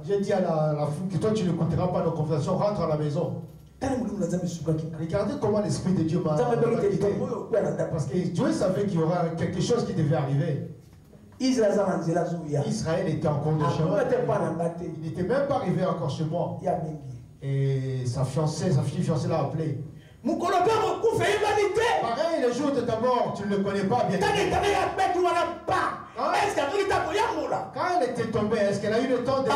J'ai dit à la fille que toi tu n'écouteras pas nos conversations, rentre à la maison. Regardez comment l'Esprit de Dieu m'a quitté. Parce que Dieu savait qu'il y aura quelque chose qui devait arriver. Israël était en cours de chemin. Il n'était même pas arrivé encore chez moi. Et sa fille fiancée l'a appelé. Pareil, le jour de ta mort, tu ne le connais pas bien. Quand elle était tombée, est-ce qu'elle a eu le temps de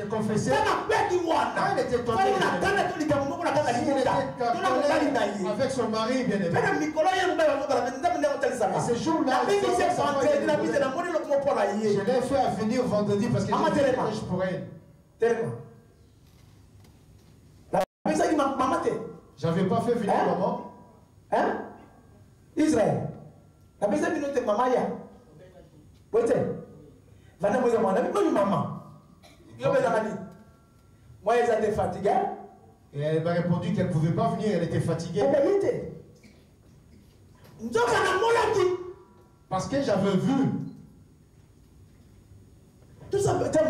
confesser? Quand elle était tombée, avec son mari, bien aimé. Et ce jour-là, je l'ai fait venir vendredi parce que je pourrais. J'avais pas fait venir maman. Hein? Israël. La personne qui nous maman ya. Pote. Vana moya mwana mi maman. Yo benamani. Moi elle était fatiguée. Et elle m'a répondu qu'elle ne pouvait pas venir, elle était fatiguée. Parce que j'avais vu. Tout ça peut être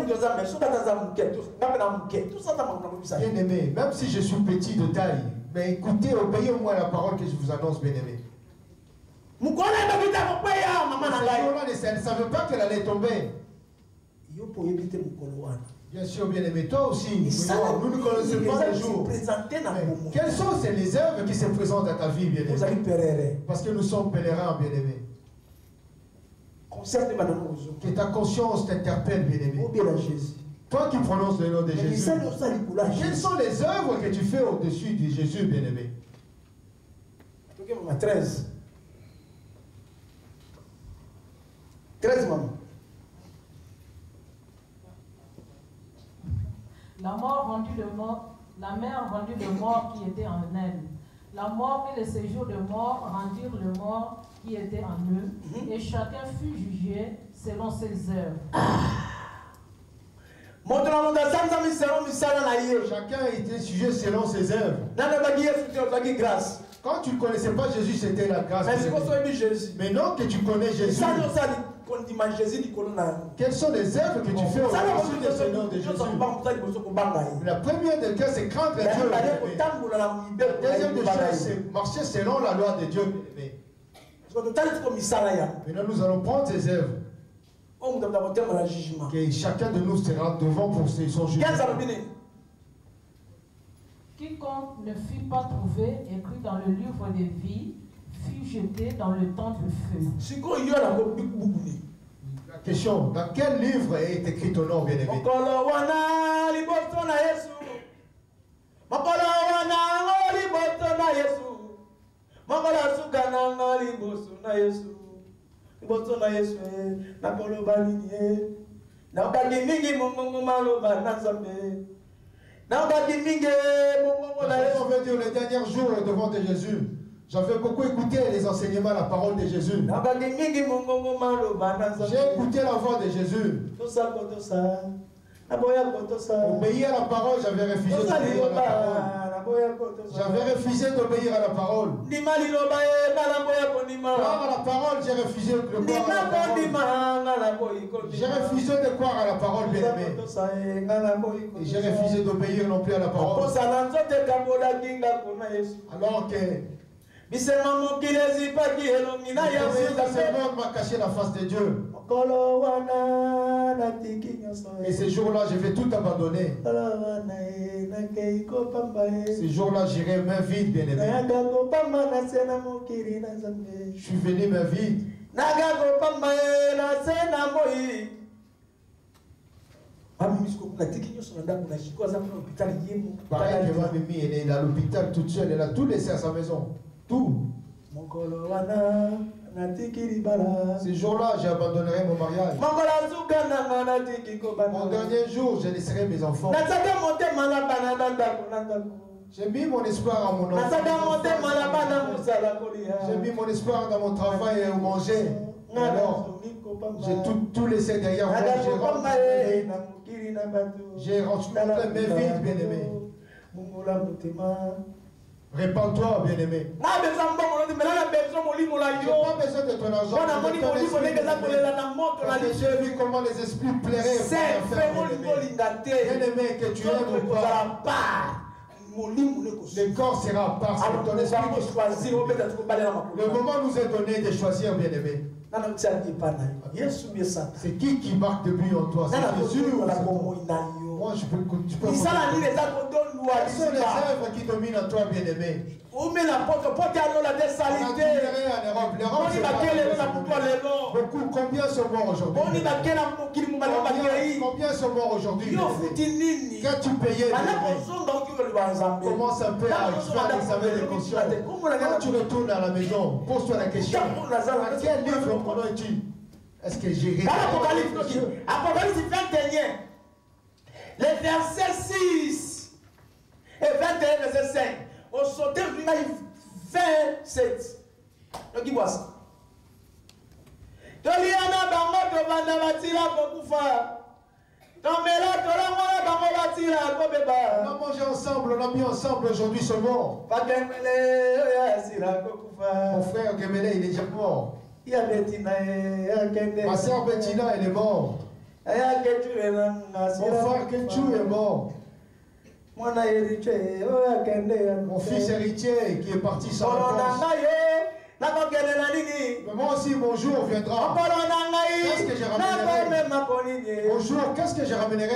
bien aimé, même si je suis petit de taille, mais écoutez, obéissez au moins la parole que je vous annonce, bien aimé. Elle ne savait pas qu'elle allait tomber. Bien sûr, bien aimé, toi aussi. Nous ne connaissons pas les jours. Quelles sont les œuvres qui se présentent à ta vie, bien aimé? Parce que nous sommes pèlerins, bien aimé. Que ta conscience t'interpelle, bien aimé. Toi qui prononces le nom de Jésus. Quelles sont les œuvres que tu fais au-dessus de Jésus, bien aimé? 13. 13, maman. La mort rendit le mort, la mère rendit le mort qui était en elle. La mort et le séjour de mort rendirent le mort qui était en eux, et chacun fut jugé selon ses œuvres. Chacun était jugé selon ses œuvres. Quand tu ne connaissais pas Jésus, c'était la grâce. Mais non que tu connais Jésus. Quelles sont les œuvres que tu fais au-dessus de ce nom de Jésus? La première des cas, c'est craindre Dieu. La deuxième des choses, c'est marcher selon la loi de Dieu. Maintenant, nous allons prendre ces œuvres. Que chacun de nous sera devant pour son jugement. Quiconque ne fut pas trouvé écrit dans le livre de vie fut jeté dans le temps de feu. La question, dans quel livre est écrit ton nom, bien-aimé? On veut dire les derniers jours devant de Jésus. J'avais beaucoup écouté les enseignements, la parole de Jésus. J'ai écouté la voix de Jésus. Obéir à la parole, j'avais refusé d'obéir à la parole. J'avais refusé d'obéir à la parole. Croire à la parole, j'ai refusé de croire à la parole. J'ai refusé de croire à la parole, bien-aimé. Et j'ai refusé d'obéir non plus à la parole. Alors que ce monde m'a caché la face de Dieu. Et ces jours-là, je vais tout abandonner. Ces jours-là, j'irai main vide, bien-aimé. Je suis venu main vide. Pareil que ma mamie, elle est à l'hôpital toute seule, elle a tout laissé à sa maison. Tout. Ces jours-là, j'abandonnerai mon mariage. Mon dernier jour, je laisserai mes enfants. J'ai mis mon espoir en mon enfant. J'ai mis mon espoir dans mon travail et au manger. Alors, j'ai tout laissé derrière moi. J'ai rentré mes vies, bien-aimé. Répands-toi, bien-aimé. Je n'ai pas besoin de ton argent. J'ai vu comment les esprits plairaient. Bien-aimé, que tu aimes ou pas. Le corps sera à part. Ton esprit qui choisit. Le moment nous est donné de choisir, bien-aimé. C'est qui marque de but en toi? C'est Jésus ou c'est toi? Moi, je peux quelles sont les œuvres qui dominent en toi, bien-aimé? Beaucoup, combien sont morts aujourd'hui? Combien sont morts aujourd'hui? Qu'as-tu payé? Commence un peu à faire l'examen de conscience. Quand tu retournes à la maison, pose-toi la question. À quel livre prenons-tu? Est-ce que j'ai réussi? Apocalypse 21, les versets 6 et 21, verset 5. On sautait du 27. Donc, il voit ça. Toliana bango tovanda batila kokufa. Tomela tola mwana bango batila kobeba. On a mangé ensemble, on a mis ensemble aujourd'hui seulement. Pakemele yasila kokufa. Mon frère Gemele, il est déjà mort. Ma soeur Bettina, elle est morte. Mon frère Kenchu est mort. Mon fils héritier qui est parti sans réponse. Mais moi aussi, mon jour viendra. Qu'est-ce que je ramènerai? Mon jour, qu'est-ce que je ramènerai?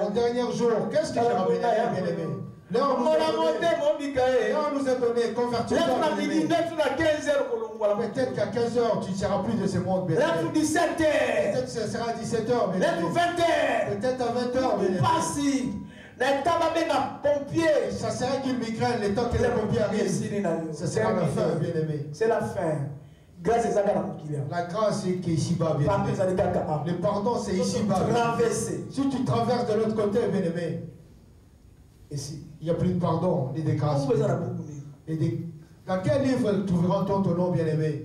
Mon dernier jour, qu'est-ce que je ramènerai, bien-aimé? Là, on nous a donné, convertis-toi. Peut-être qu'à 15 h, tu ne seras plus de ce monde. Peut-être que ce sera à 17 h. Peut-être à 20 h. Ça sera qu'une migraine le temps que les pompiers arrivent. Ce sera la fin, bien-aimé. C'est la fin. Grâce à la grâce est ici-bas, bien-aimé. Le pardon, c'est ici-bas. Si tu traverses de l'autre côté, bien-aimé, ici, il n'y a plus de pardon, ni de grâce. Dans quel livre trouverons-nous ton nom, bien-aimé?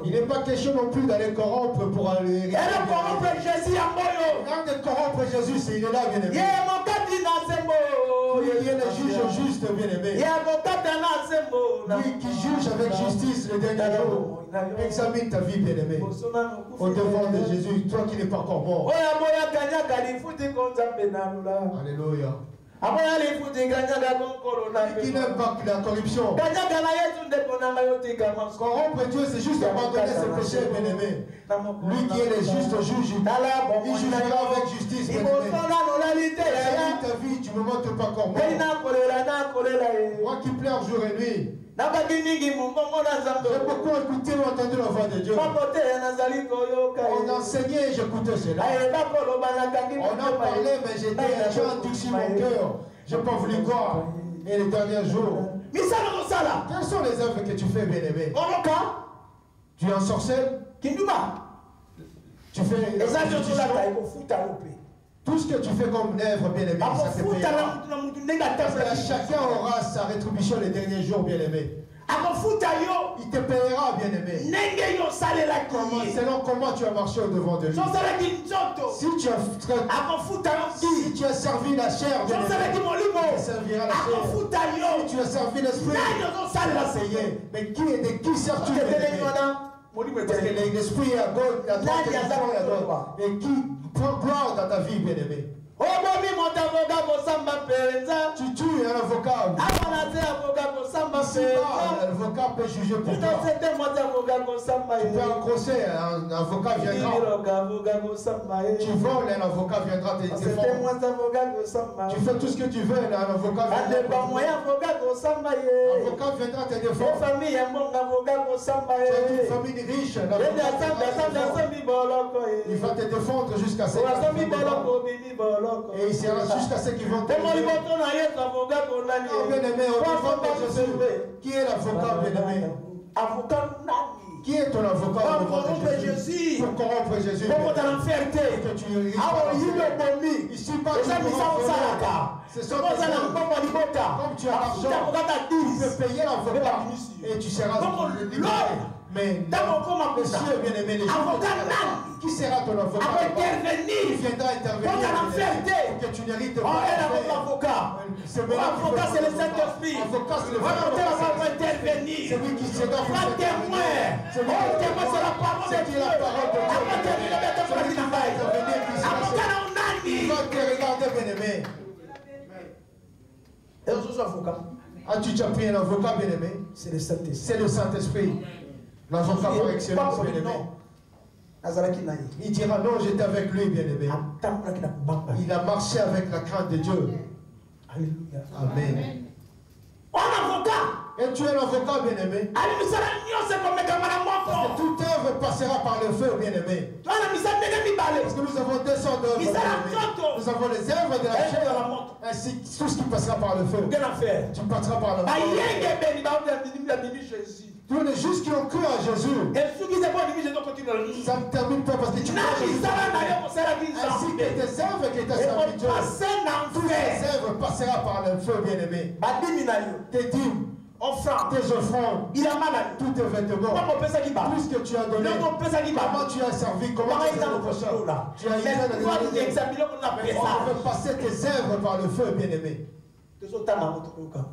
Il n'est pas question non plus d'aller corrompre pour aller. Corrompre Jésus, regarde de corrompre Jésus, il est là, bien-aimé. Il est le juge juste, bien-aimé. Lui qui juge avec justice le dernier jour. Examine ta vie, bien-aimé. Au devant de Jésus, toi qui n'es pas encore mort. Alléluia. Qui n'aime pas la corruption. Corrompre Dieu, c'est juste abandonner ses péchés, bien-aimé. Lui qui est le juste juge, il jugera avec justice, bien-aimé. Examine ta vie, tu ne me montres pas encore mort. Moi qui pleure jour et nuit. J'ai beaucoup écouté ou entendu la voix de Dieu. On enseignait et j'écoutais cela. On en parlait, mais j'ai endurci mon cœur. Je n'ai pas voulu croire. Et les derniers jours. Quelles sont les œuvres que tu fais, bien-aimé? Tu es un sorcier? Tu fais tout ce que tu fais comme œuvre, bien-aimé, ça te payera. Chacun aura sa rétribution les derniers jours, bien-aimé. Il te payera, bien-aimé. Selon comment tu as marché au devant de lui. Si tu as servi la chair, tu serviras la chair. Si tu as servi l'esprit, mais qui sers-tu? Parce que l'esprit est à gauche, à droite, et à droite. Et qui prend gloire dans ta vie, bien-aimé? Tu tues un avocat. L'avocat peut juger pour toi. Tu peux engrosser, un avocat viendra. Tu voles, un avocat viendra te défendre. Tu fais tout ce que tu veux, un avocat viendra. L'avocat viendra te défendre. Tu as une famille riche. Il va te défendre jusqu'à ce et il sera jusqu'à ce qu'ils vont te dire. Bien-aimé, au devant de Jésus, qui est l'avocat, bien-aimé? Qui est ton avocat au devant de Jésus? Pour corrompre Jésus. Que tu ici, pas ce sont des hommes. Comme tu as l'argent, tu peux payer l'avocat et tu seras libéré. Mais monsieur bien-aimé, les gens qui sera ton avocat? Il viendra intervenir que tu n'hérites pas. L'avocat, c'est le Saint-Esprit. L'avocat, c'est le Saint-Esprit. C'est lui qui s'est dans le témoin. C'est la parole de Dieu. Celui qui va intervenir. Il va te regarder, bien-aimé. As-tu déjà pris un avocat, bien-aimé? C'est le Saint-Esprit. L'avocat par excellence, bien-aimé. Il dira non, j'étais avec lui, bien-aimé. Il a marché avec la crainte de Dieu. Alléluia. Amen. Et tu es l'avocat, bien-aimé. Parce que toute œuvre passera par le feu, bien-aimé. Parce que nous avons deux sortes d'œuvres. Nous avons les œuvres de la chair, ainsi que tout ce qui passera par le feu. Tu passeras par le feu. Tous les justes qui ont cru à Jésus, ça ne termine pas parce que tu crois à Jésus. Ainsi que tes œuvres qui étaient servitudes, toutes les œuvres passera par le feu, bien-aimé. Tes dîmes, tes offrandes, tous tes vêtements, tout ce que tu as donné, comment tu as servi, comment tu as servi le prochain. Tu as on veut passer tes œuvres par le feu, bien-aimé.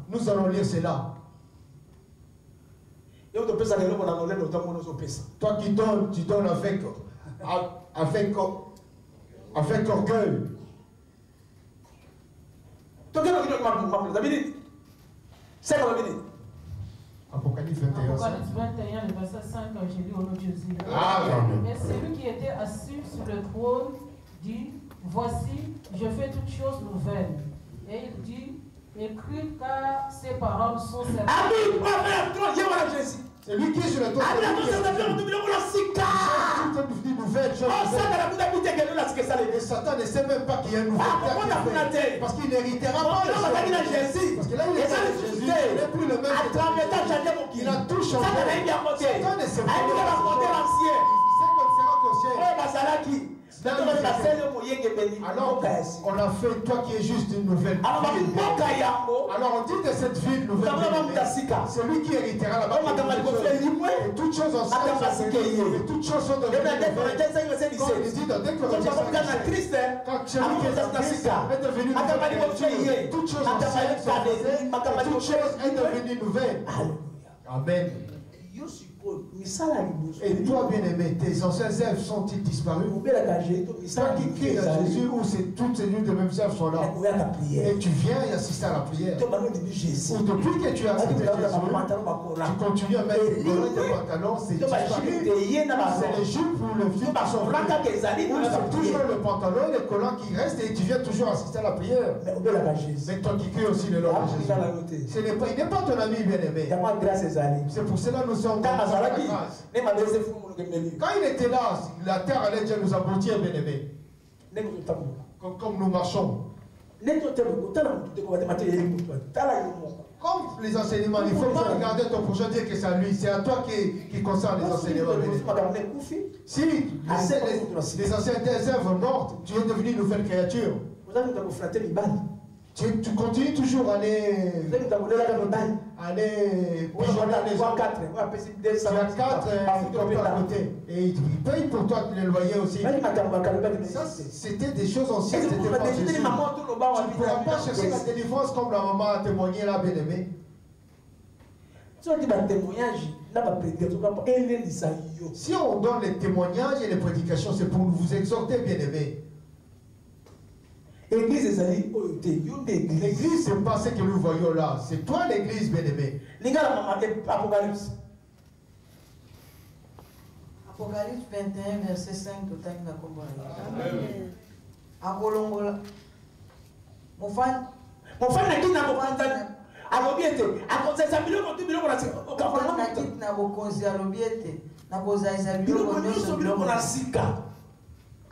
Nous allons lire cela. Toi qui donnes, tu donnes avec orgueil. Apocalypse 21, le verset 5, j'ai lu au nom de Jésus. Et celui qui était assis sur le trône dit, voici, je fais toutes choses nouvelles. Et il dit, écris car ces paroles sont certaines. C'est lui qui est sur le trône. Et Satan ne sait même pas qu'il y a une nouvelle terre. Parce qu'il n'héritera pas. Parce que là, il est avec Jésus. Il n'est plus le même. Il a tout changé. Satan ne sait pas. Il sait comme sera ton ciel. Alors, on a fait, toi qui es juste une nouvelle ville. Alors, on dit de cette ville nouvelle, c'est lui qui héritera la bas. Et toutes choses ensemble, et toutes choses sont devenues nouvelles. Comme il dit dans Déclaration, quand celui qui est devenu nouvelle, toutes choses ensemble, toutes choses est devenue nouvelle. Amen. Et toi, bien-aimé, tes anciennes œuvres sont-ils disparues? Toi qui cries à Jésus, où toutes ces nuits de mêmes œuvres sont là. Et tu viens et assister à la prière. Ou depuis que tu as accepté Jésus, tu continues à mettre le pantalon, c'est disparu. C'est les jupes ou le vieux qui sont venus. C'est toujours le pantalon et les collants qui restent et tu viens toujours assister à la prière. Mais toi qui cries aussi le nom de Jésus. Il n'est pas ton ami, bien-aimé. C'est pour cela que nous sommes dans la grâce. Quand il était là, la terre allait déjà nous aboutir, bien-aimé. Comme nous marchons. Comme les enseignements, il faut pas regarder ton prochain, dire que c'est à lui. C'est à toi qui concerne les enseignements. Si les anciennes œuvres mortes, tu es devenu une nouvelle créature. Tu continues toujours à aller pigeonner les autres. Tu as 4 comme à côté. Et ils payent pour toi le loyer aussi. Ça, c'était des choses anciennes. C'était pas Jésus. Tu ne pourras pas chercher la délivrance comme la maman a témoigné là, bien aimé. Si on donne les témoignages et les prédications, c'est pour vous exhorter, bien aimé. L'église, ce n'est pas ce que nous voyons là. C'est toi l'église, bien aimé. Apocalypse 21, verset 5.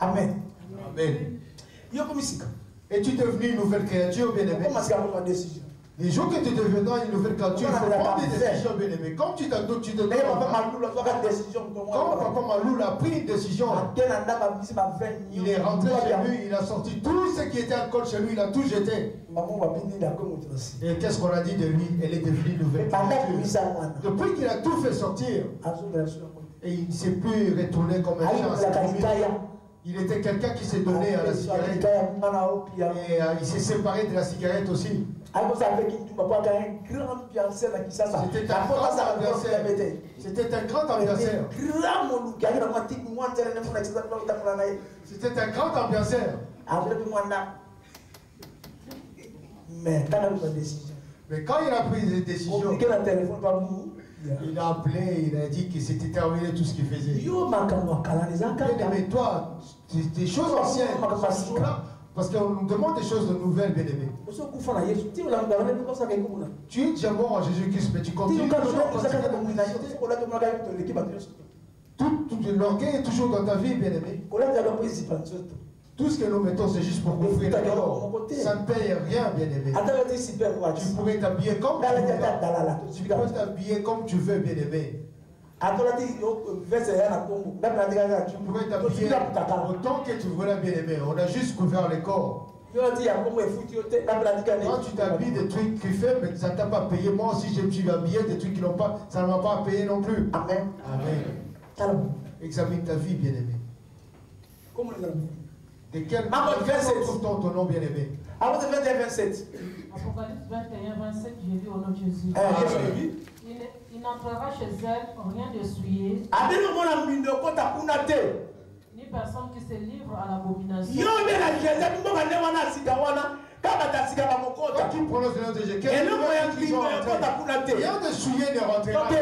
Amen. Amen. Et tu es devenu une nouvelle créature, bien aimé. Les jours que tu deviendras une nouvelle créature, il faut prendre des décisions, bien aimé. Comme tu t'as tu te donnes. Comme Papa Maloul a pris une décision, il est rentré chez lui, il a sorti tout ce qui était alcool chez lui, il a tout jeté. Et qu'est-ce qu'on a dit de lui? Elle est devenue une nouvelle créature. Depuis qu'il a tout fait sortir, et il ne s'est plus retourné comme un chat. Il était quelqu'un qui s'est donné à la cigarette. Et il s'est séparé de la cigarette aussi. C'était un grand adversaire. C'était un grand adversaire. C'était un grand adversaire. Mais quand il a pris des décisions, il a appelé, il a dit que c'était terminé tout ce qu'il faisait. Mais toi, des choses anciennes, parce qu'on nous demande des choses de nouvelles, bien aimé. Tu es déjà mort en Jésus-Christ, mais tu continues toujours. Tout l'orgueil est toujours dans ta vie, bien aimé. Tout ce que nous mettons, c'est juste pour couvrir la corps. Ça ne paye rien, bien aimé. Tu pourrais t'habiller comme tu veux. Tu peux t'habiller comme tu veux, bien aimé. Tu pourrais t'habiller autant que tu voulais, bien aimé. On a juste couvert le corps. Quand tu t'habilles des trucs qui fait, mais ça ne t'a pas payé. Moi aussi, je me suis habillé des trucs qui n'ont pas, ça ne m'a pas payé non plus. Amen. Amen. Examine ta vie, bien aimé. De quel trouve ton nom, bien aimé? Apocalypse 21, 27, j'ai lu au nom de Jésus. Il n'entrera chez elle rien de souillé, ni personne qui se livre à l'abomination. Quand tu prononces le nom de Jésus, rien de souillé ne rentrera pas.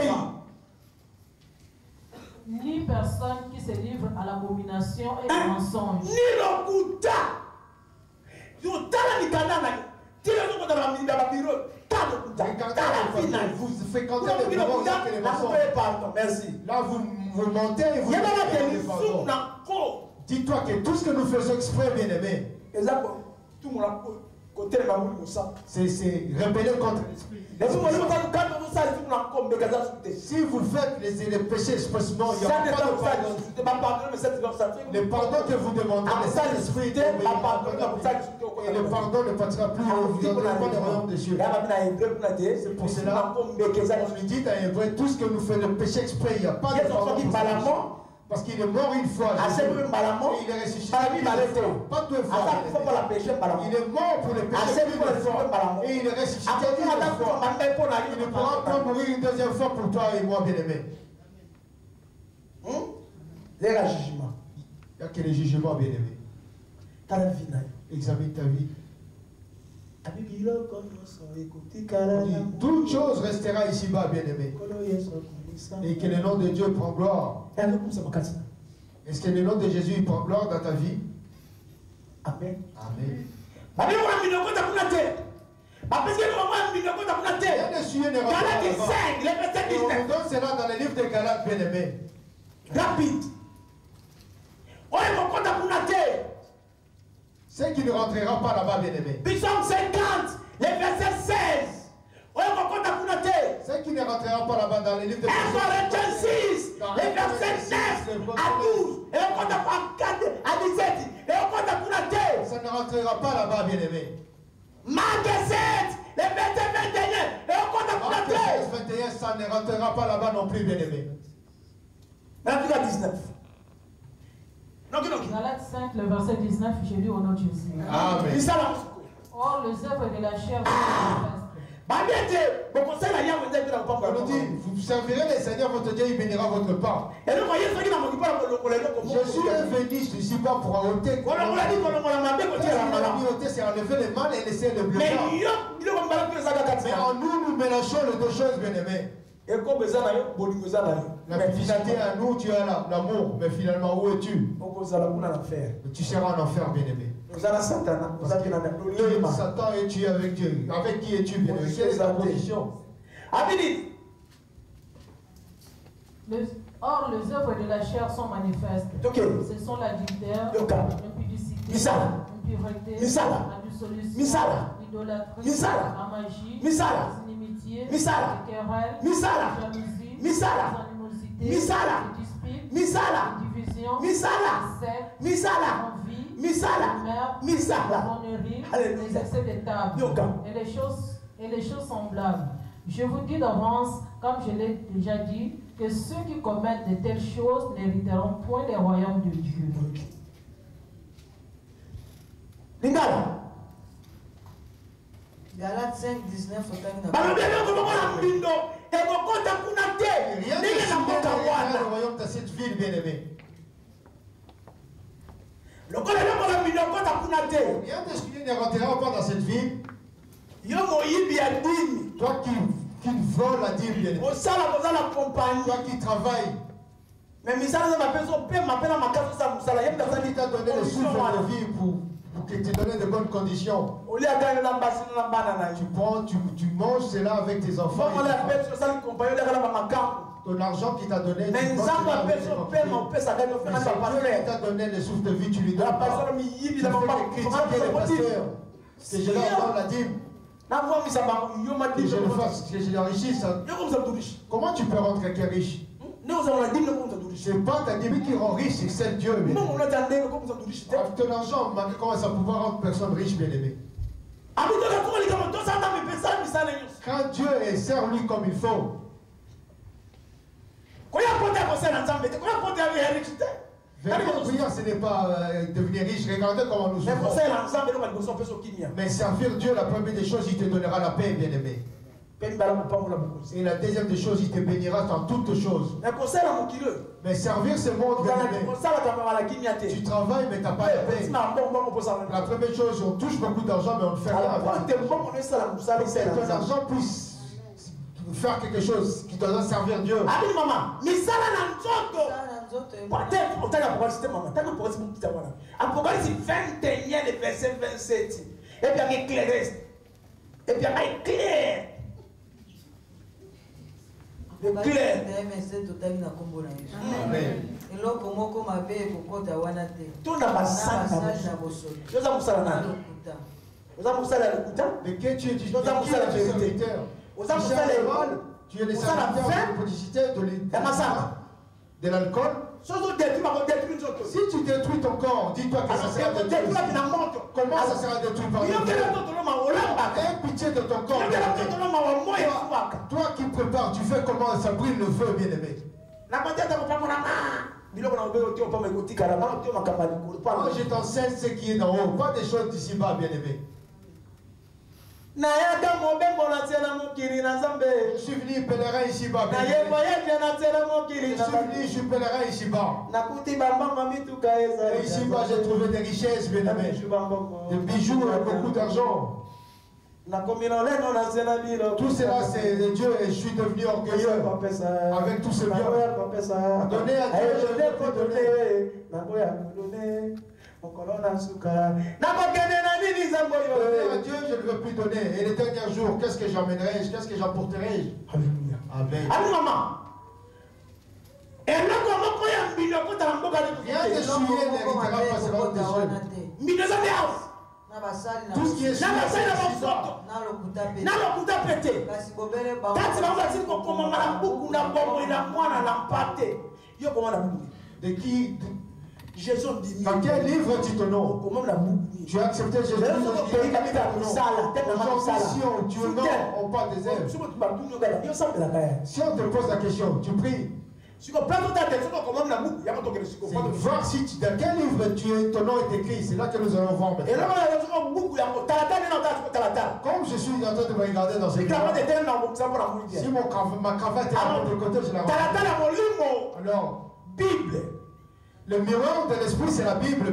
Ni personne qui se livre à l'abomination et au mensonge. Vous fréquentez les bureaux et les mensonges. Là, vous mentez et vous dis-toi que tout ce que nous faisons exprès, bien aimé, c'est rebeller contre l'esprit. Si vous faites les péchés expressement, il n'y a pas de pardon. Le pardon que vous demandez, l'esprit, et le pardon ne partira plus dans le royaume des cieux. C'est pour cela qu'on lui dit à Hébreu, tout ce que nous faisons, le péché exprès, il n'y a pas de pardon. Parce qu'il est mort une fois, et il est ressuscité pas 2 fois. Il est mort pour le péché une fois, et il est ressuscité une fois. Il ne pourra pas mourir une 2e fois pour toi et moi, bien-aimé. Il n'y a que les jugements, bien-aimé. Examine ta vie. Toute chose restera ici-bas, bien-aimé. Et que le nom de Dieu prend gloire. Est-ce que le nom de Jésus prend gloire dans ta vie? Amen. Amen. On nous donne cela dans le livre de Galates, bien-aimé. Rapide. Ce qui ne rentrera pas là-bas, bien-aimé. Psaume 50, le verset 16. Ce qui ne rentrera pas là-bas dans les livres de Corinthiens 6, les versets 9 à 12, et on compte à 4 à 17, et on compte à ça ne rentrera pas là-bas, bien-aimé. Marc 7, les 21, et on compte à Marc 21, ça ne rentrera pas là-bas non plus, bien-aimé. Marc 19. Galates 5, le verset 19, j'ai lu au nom de Jésus. Amen. Or, les œuvres de la chair sont On nous dit, vous servirez le Seigneur votre Dieu, il bénira votre part. Jésus est venu ici pas pour ôter. C'est enlever le mal et laisser le bleu. Mais en nous, nous mélangeons les deux choses, bien-aimés. La finalité à nous, tu as l'amour, mais finalement, où es-tu? Tu seras en enfer, bien-aimé. Satan et tu avec Dieu. Avec qui es-tu, bien-aimé? Quelle est ta position? Or, les œuvres de la chair sont manifestes. Ce sont l'adultère, l'impudicité, l'impureté, la dissolution, l'idolâtrie, la magie, les inimitiés, les querelles, la jalousie, les animosités, les disputes, les divisions, les sectes, l'envie, la bonnerie, les excès de table et les choses semblables. Je vous dis d'avance, comme je l'ai déjà dit, que ceux qui commettent de telles choses n'hériteront point les royaumes de Dieu. Galates 5, 19, Rien ne le royaume de cette ville, bien-aimé. Rien d'exclu ne rentrera pas dans cette ville. Toi qui vole la dîme, bien-aimé. Toi qui travailles. Mais personne qui t'a donné le souffle de vie pour que te donne de bonnes conditions. Tu prends, tu manges cela avec tes enfants. Ton argent qui t'a donné, mais Dieu qui t'a donné le souffle de vie, tu lui donnes pas. Tu fais critiquer les pasteurs. Que je leur donne la dîme. Que je le fasse, que je l'enrichisse. Comment tu peux rendre quelqu'un riche? C'est pas ta dîme qui rend riche, c'est Dieu. Avec ton argent, comment ça peut rendre personne riche, bien aimé? Quand Dieu sert lui comme il faut. Venir prière, ce n'est pas devenir riche. Regardez comment nous souffrons. Mais servir Dieu, la première des choses, il te donnera la paix, bien aimé. Et la deuxième des choses, il te bénira dans toutes choses. Mais servir ce monde, bien aimé, tu travailles, mais tu n'as pas la paix. La première chose, on touche beaucoup d'argent, mais on ne fait rien avec. C'est que l'argent puisse faire quelque chose qui doit servir Dieu. Apocalypse 21, le verset 27. Et puis éclairé. Et puis éclair. Clair. Mais que tu es du serviteur. Tu es le serviteur de la publicité de l'alcool. Si tu détruis ton corps, dis-toi que ça sera détruit. Comment ça sera détruit par le feu? Aie pitié de ton corps. Toi qui prépares, tu fais comment ça brûle le feu, bien-aimé. Moi, je t'enseigne ce qui est d'en haut, pas des choses d'ici-bas, bien-aimé. Je suis venu pèlerin ici-bas. Je suis pèlerin ici-bas. Et ici-bas, j'ai trouvé des richesses, bien aimé. Des bijoux et beaucoup d'argent. Tout cela, c'est de Dieu et je suis devenu orgueilleux avec tout ce bien. Donner à Dieu, je ne peux donner. Donner à Dieu, je ne veux plus donner. Et les derniers jours, qu'est-ce que j'emmènerai? Qu'est-ce que j'apporterai? Amen. Rien de souillé n'héritera pas ce monde des jeunes. Tout ce qui est souillé, de qui Jésus dit. Quand quel livre dit ton nom? Tu as accepté Jésus. Ton mission, tu es non, on parle des œuvres. Si on te pose la question, tu pries. C'est voir si dans quel livre ton nom est écrit, c'est là que nous allons voir maintenant. Comme je suis en train de me regarder dans ce livre, si ma cravate est à l'autre côté, je la regarde. Alors, Bible. Le miroir de l'esprit, c'est la Bible.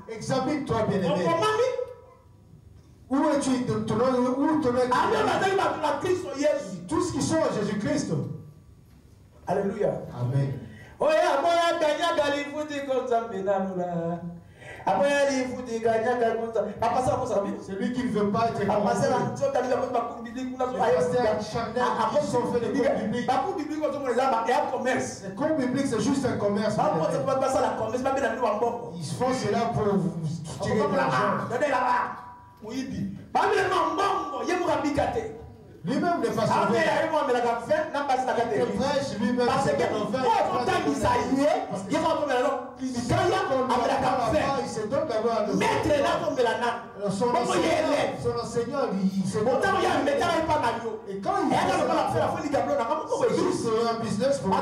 Examine-toi, bien-aimé. Où es-tu? Ton nom est tout ce qui sont à Jésus-Christ. Alléluia. Amen. C'est lui qui ne veut pas être convaincu. Le cours biblique, c'est juste un commerce. Ils font cela pour tirer de l'argent. Lui-même ne va sauver. Il prêche lui-même. Parce que il se donne d'avoir son enseignant, il se donne. Et quand il fait c'est juste un business pour lui.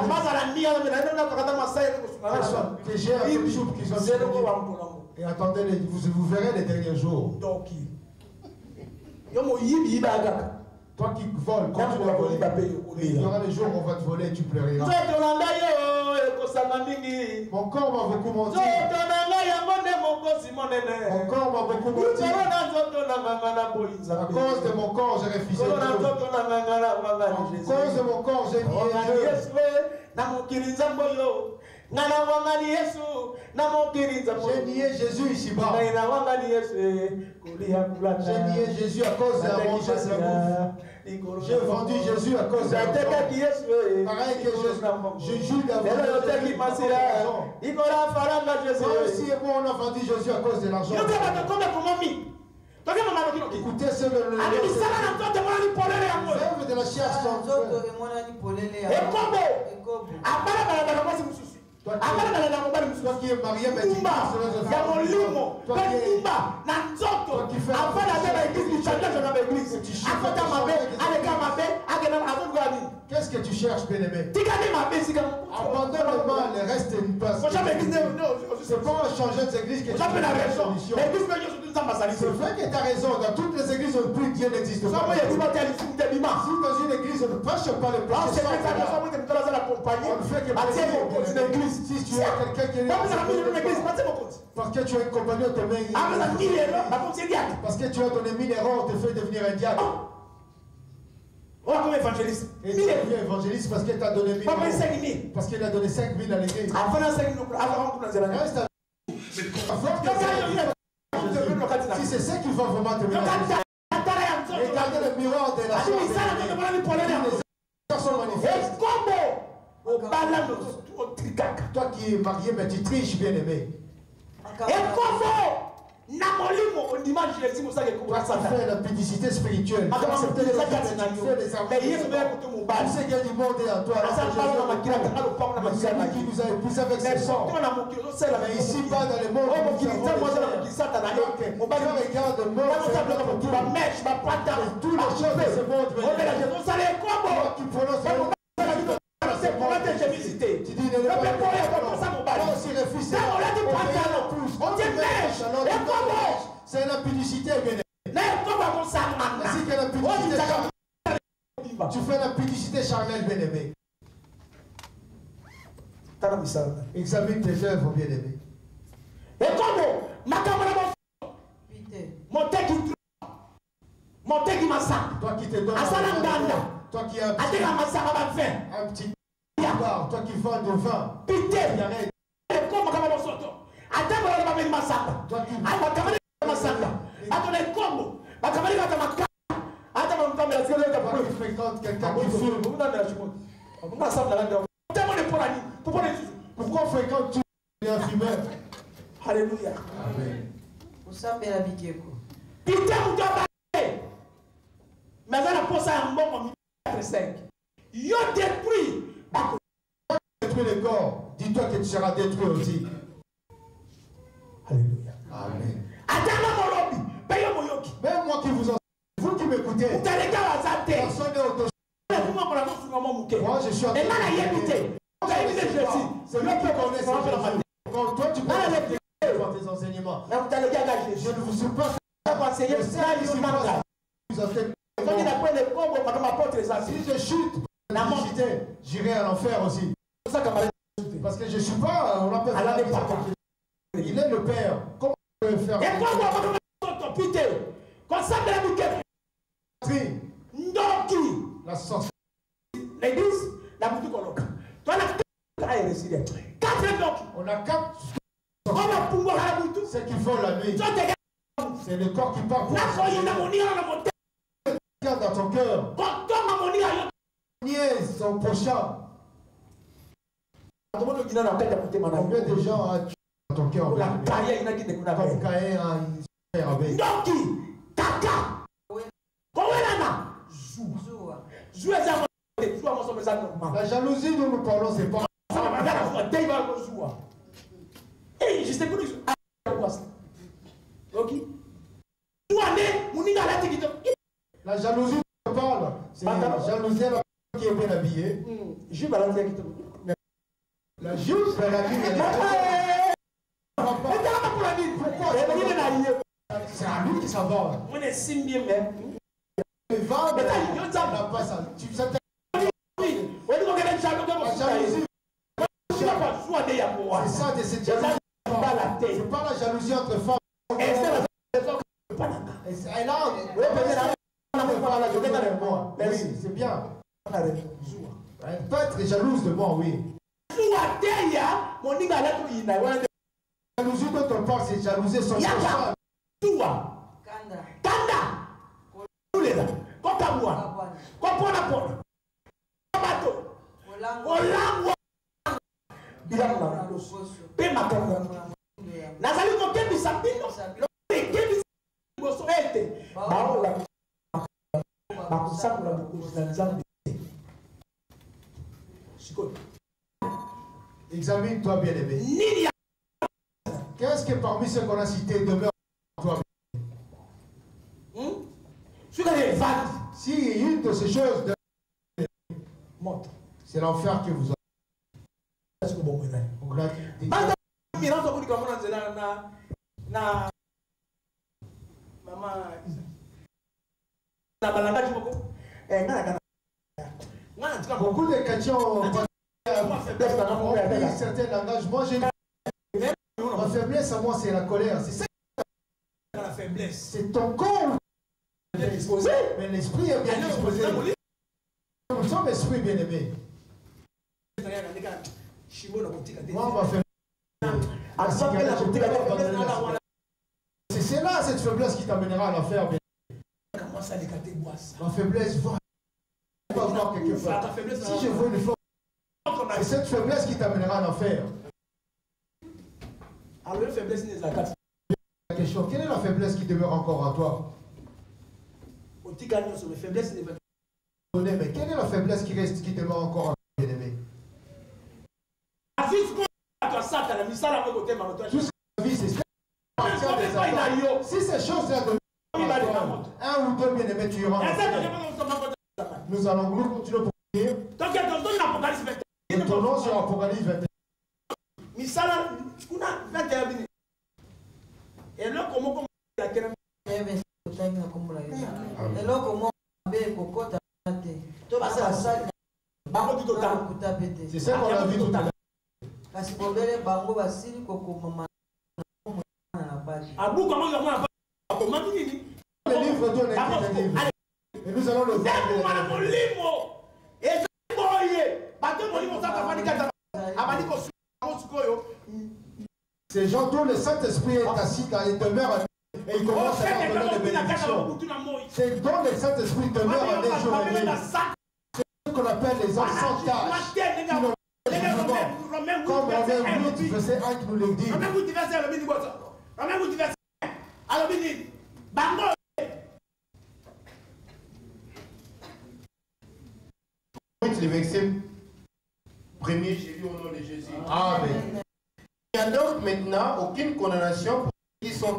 Que j'ai un peu de soupe qui sont. Et attendez, vous verrez les derniers jours. Toi qui voles, continue à voler. Il y aura des jours où on va te voler et tu pleureras. Mon corps m'a beaucoup menti. Mon corps m'a beaucoup menti. À cause de mon corps, j'ai refusé Dieu. À cause de mon corps, j'ai nié Dieu. J'ai nié Jésus ici-bas. J'ai nié Jésus à cause de la manger de la bouffe. J'ai vendu Jésus à cause de la bouffe. Pareil que je juge d'avoir aussi et moi on a vendu Jésus à cause de l'argent. Écoutez ce que les œuvres de la chair sont. Toi qui es marié, mais tu toi qu'est-ce que tu cherches, bien-aimé? Abandonne le mal, le reste est une place. C'est pas en changeant d'église que tu as la solution. C'est vrai que tu as raison, dans toutes les églises, plus Dieu n'existe pas. Si dans une église, on ne prêche pas le péché, on ne fait que si tu es quelqu'un qui est parce que tu as une compagnie, on te met parce que tu as donné 1000 euros, on te fait devenir un diable. Comme évangéliste. Et tu deviens évangéliste parce que tu as donné 1000 euros. Parce qu'il a donné 5000 à l'église. Si c'est ça qui va vraiment te mettre. Regardez le miroir de la toi qui es marié, mais tu triches, bien-aimé. Tu fais la publicité spirituelle. Tu fais des tu sais qu'il y a du monde en toi. Celui qui nous a épousés avec ses sang. Mais ici, pas dans le monde. Tu regardes le monde. Toutes les choses de ce monde. Qui prononce tu dis ne pas c'est une impudicité, tu fais la publicité charnelle, bien-aimé. Examine tes œuvres, bien-aimé. Toi qui te donnes toi qui as un petit bar, toi qui vends du vin, toi qui fréquente quelqu'un qui fume. Pourquoi on fréquente un fumeur? Alléluia. Amen. Mais la pose à un bon 4-5. Yo détruit. Détruis le corps. Dis-toi que tu seras détruit aussi. Alléluia. Amen. Même moi qui vous enseigne, vous qui m'écoutez, personne n'est autorisé. Moi je suis en train de c'est lui qui connaît ces choses. Quand toi tu connais tes enseignements, je ne vous suis pas si je chute, j'irai à l'enfer aussi. Parce que je ne suis pas, on l'appelle il est le Père. Comment on peut faire la sortie. On a 4 ceux qui font la nuit. C'est le corps qui part pour dans ton cœur. Niaise son prochain. Combien de gens a tué dans ton cœur? Comme Caïn a fait Abel. La jalousie dont nous parlons, c'est pas. La jalousie dont on parle, c'est la jalousie qui est bien habillée. La juge, elle a dit, c'est à lui qui s'en va. Il va, mais n'a pas ça. C'est ça de cette jalousie. C'est pas la jalousie entre femmes. Elle a oui, c'est bien. Elle peut être jalouse de moi, oui. La jalousie dont on parle, c'est jalouser son prochain. Examine-toi, bien-aimé. Qu'est-ce que parmi ceux qu'on a cités demeure en toi? Si une de ces choses montre, c'est l'enfer que vous avez. Beaucoup de chrétiens ont appris certains langages. Moi, j'ai ma faiblesse à moi, c'est la colère. C'est ça la faiblesse. C'est ton corps bien disposé, mais l'esprit est bien disposé. Nous sommes esprits bien aimés. Moi, ma faiblesse. C'est là cette faiblesse qui t'amènera à l'enfer. Ma faiblesse va voir quelque part. Si je veux une fois, c'est cette faiblesse qui t'amènera à l'enfer. Alors, la faiblesse n'est pas la question. Quelle est la faiblesse qui demeure encore en toi? Mais quelle est la faiblesse qui reste, qui demeure encore en toi, bien-aimé? Tout la vie, c'est ça. Si ces choses-là demeurent, un ou deux bien-aimés, tu iras. Nous allons continuer pour dire. Nous tournons sur Apocalypse 21. C'est ça qu'on a vu tout à l'heure. Le livre d'On est un livre. Et nous allons le voir. Ces gens dont le Saint-Esprit est assis dans les demeures et il commence à leur donner des bénédictions. C'est dont le Saint-Esprit demeure en des jours et nuits. C'est ce qu'on appelle les enfants tâches. Comme Romains 8, verset 1 qui nous le dit. Le verset premier, j'ai lu au nom de Jésus. Amen. a donc maintenant aucune condamnation pour ceux qui sont.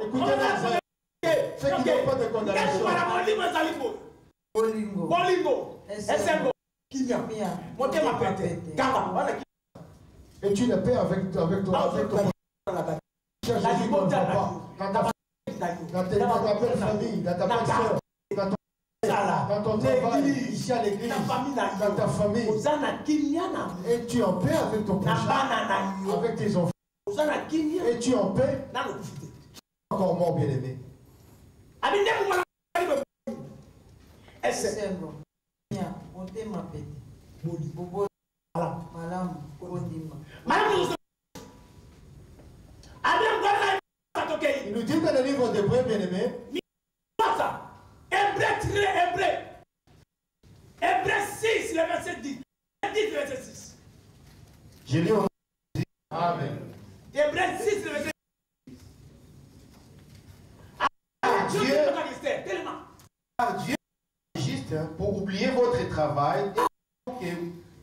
Écoutez, ceux qui n'ont pas de condamnation. Et tu le paies avec ton cher Jésus comme papa. Dans ta belle famille, dans ta belle soeur, dans ton travail, ici à l'église, dans ta famille. Et tu en paix avec ton prochain, avec tes enfants. Et tu en paix encore mort, bien-aimé. Il nous dit dans le livre d'Hébreux, bien-aimé. Hébreux 6, le verset 10. 10, verset 6. Je lis au nom de Jésus. Amen. Hébreux 6, le verset 10. Dieu est juste pour oublier votre travail et que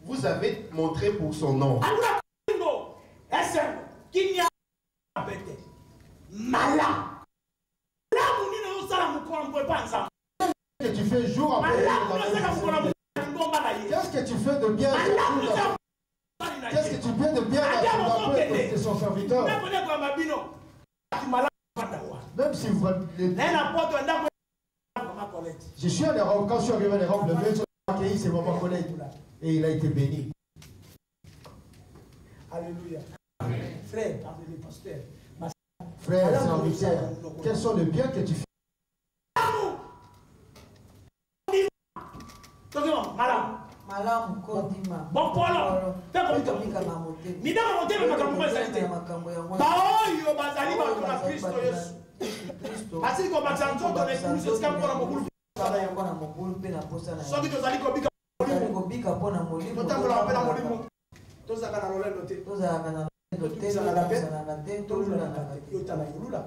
vous avez montré pour son nom. Qu'est-ce que tu fais jour après jour? Qu'est-ce que tu fais de bien? Qu'est-ce que tu fais de bien de son serviteur? Même si vous... Je suis en Europe, quand je suis arrivé en Europe, le maître m'a accueilli, c'est maman Colette. Et il a été béni. Alléluia. Frère, avec les pasteurs. Frère, serviteur, quels sont les biens que tu fais? Malamu kodima. Bon polo. Tomika na motema. Ni dama motema makambo kwa zaidi. Baoyo bazali ba kwa Kristo Yesu. Kristo. Asili kwa matsanzo to na Kristo sika kwa mokulu. Sala yango na mokulu pe na posa na. Soki to zali ko bika. Ko bika pona molimo. Totambola pela molimo. Toza kana lolendo te. Toza kana lolendo te. Toza na pesa na te. Toza na te. Yota na yulula.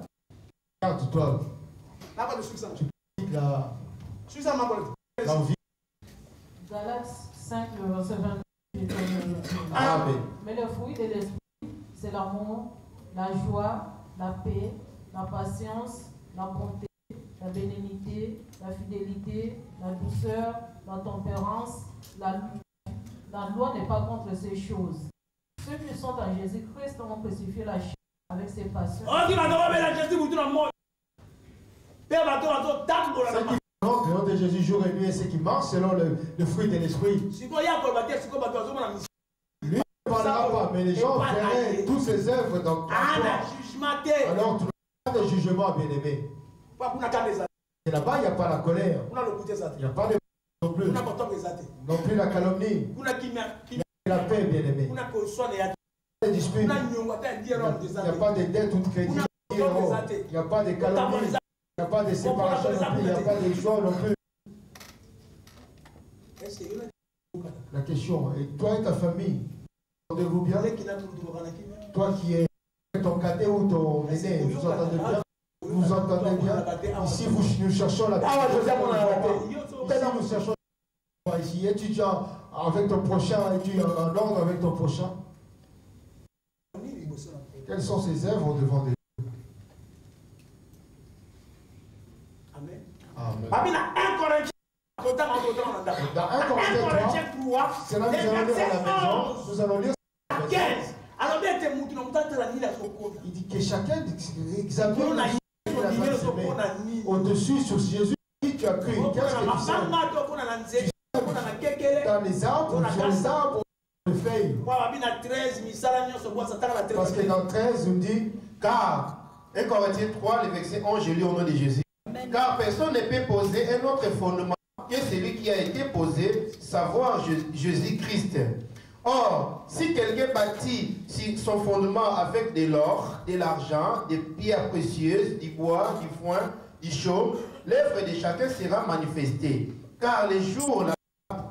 Regarde-toi. Naba de succès. Tu piques la. Succès ma bonne. L'envie. Galates 5, le verset 22. Amen. Mais le fruit de l'esprit, c'est l'amour, la joie, la paix, la patience, la bonté, la bénignité, la fidélité, la douceur, la tempérance, la lutte. La loi n'est pas contre ces choses. Ceux qui sont en Jésus-Christ ont crucifié la chair avec ses passions. Le nom de Jésus jour et nuit et ceux qui marchent selon le fruit de l'esprit. Lui ne parlera pas, mais les gens verraient tous ses œuvres dans toi. Alors tu n'as pas de jugement, bien-aimé. Et là-bas, il n'y a pas la colère. Il n'y a pas de non plus. Non plus la calomnie. La paix, bien-aimé. Il n'y a pas de dispute. Il n'y a pas de dette ou de crédit. Il n'y a pas de calomnie. Il n'y a pas de séparation non plus, il n'y a pas de joie non plus. La question est, toi et ta famille, entendez-vous bien? Toi qui es ton cadet ou ton aîné, vous entendez bien? Vous entendez bien? Ici, nous cherchons la paix. Nous cherchons la paix ici, étudiant avec ton prochain, étudiant en ordre avec ton prochain. Quelles sont ces œuvres devant Dieu? Amen. Dans 1 Corinthiens 3, c'est là que nous allons lire à la maison. Nous allons lire 15. Alors, il dit que chacun examine la vie au-dessus sur Jésus qui tu as cru. Qu'est-ce que tu sais? Dans les arbres, sur les arbres, les feuilles. Parce que dans 13, on dit car, 1 Corinthiens 3, le verset 11, je lis au nom de Jésus. Car personne ne peut poser un autre fondement que celui qui a été posé, savoir Jésus-Christ. Or, si quelqu'un bâtit son fondement avec de l'or, de l'argent, des pierres précieuses, du bois, du foin, du chaume, l'œuvre de chacun sera manifestée. Car les jours la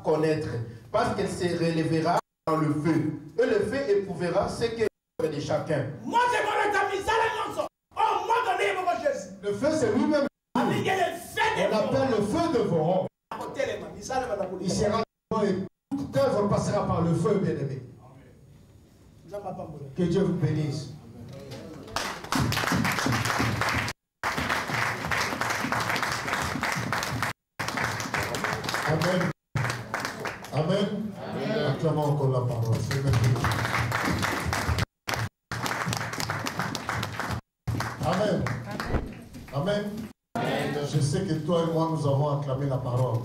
connaître, parce qu'elle se relèvera dans le feu. Et le feu éprouvera ce qu'est l'œuvre de chacun. Le feu, c'est lui-même. On l'appelle le feu de Voron. Il sera toute œuvre passera par le feu, bien-aimé. Que Dieu vous bénisse. Amen. Amen. Acclamons encore la parole. C'est merveilleux. Amen. Amen. Je sais que toi et moi, nous avons acclamé la parole.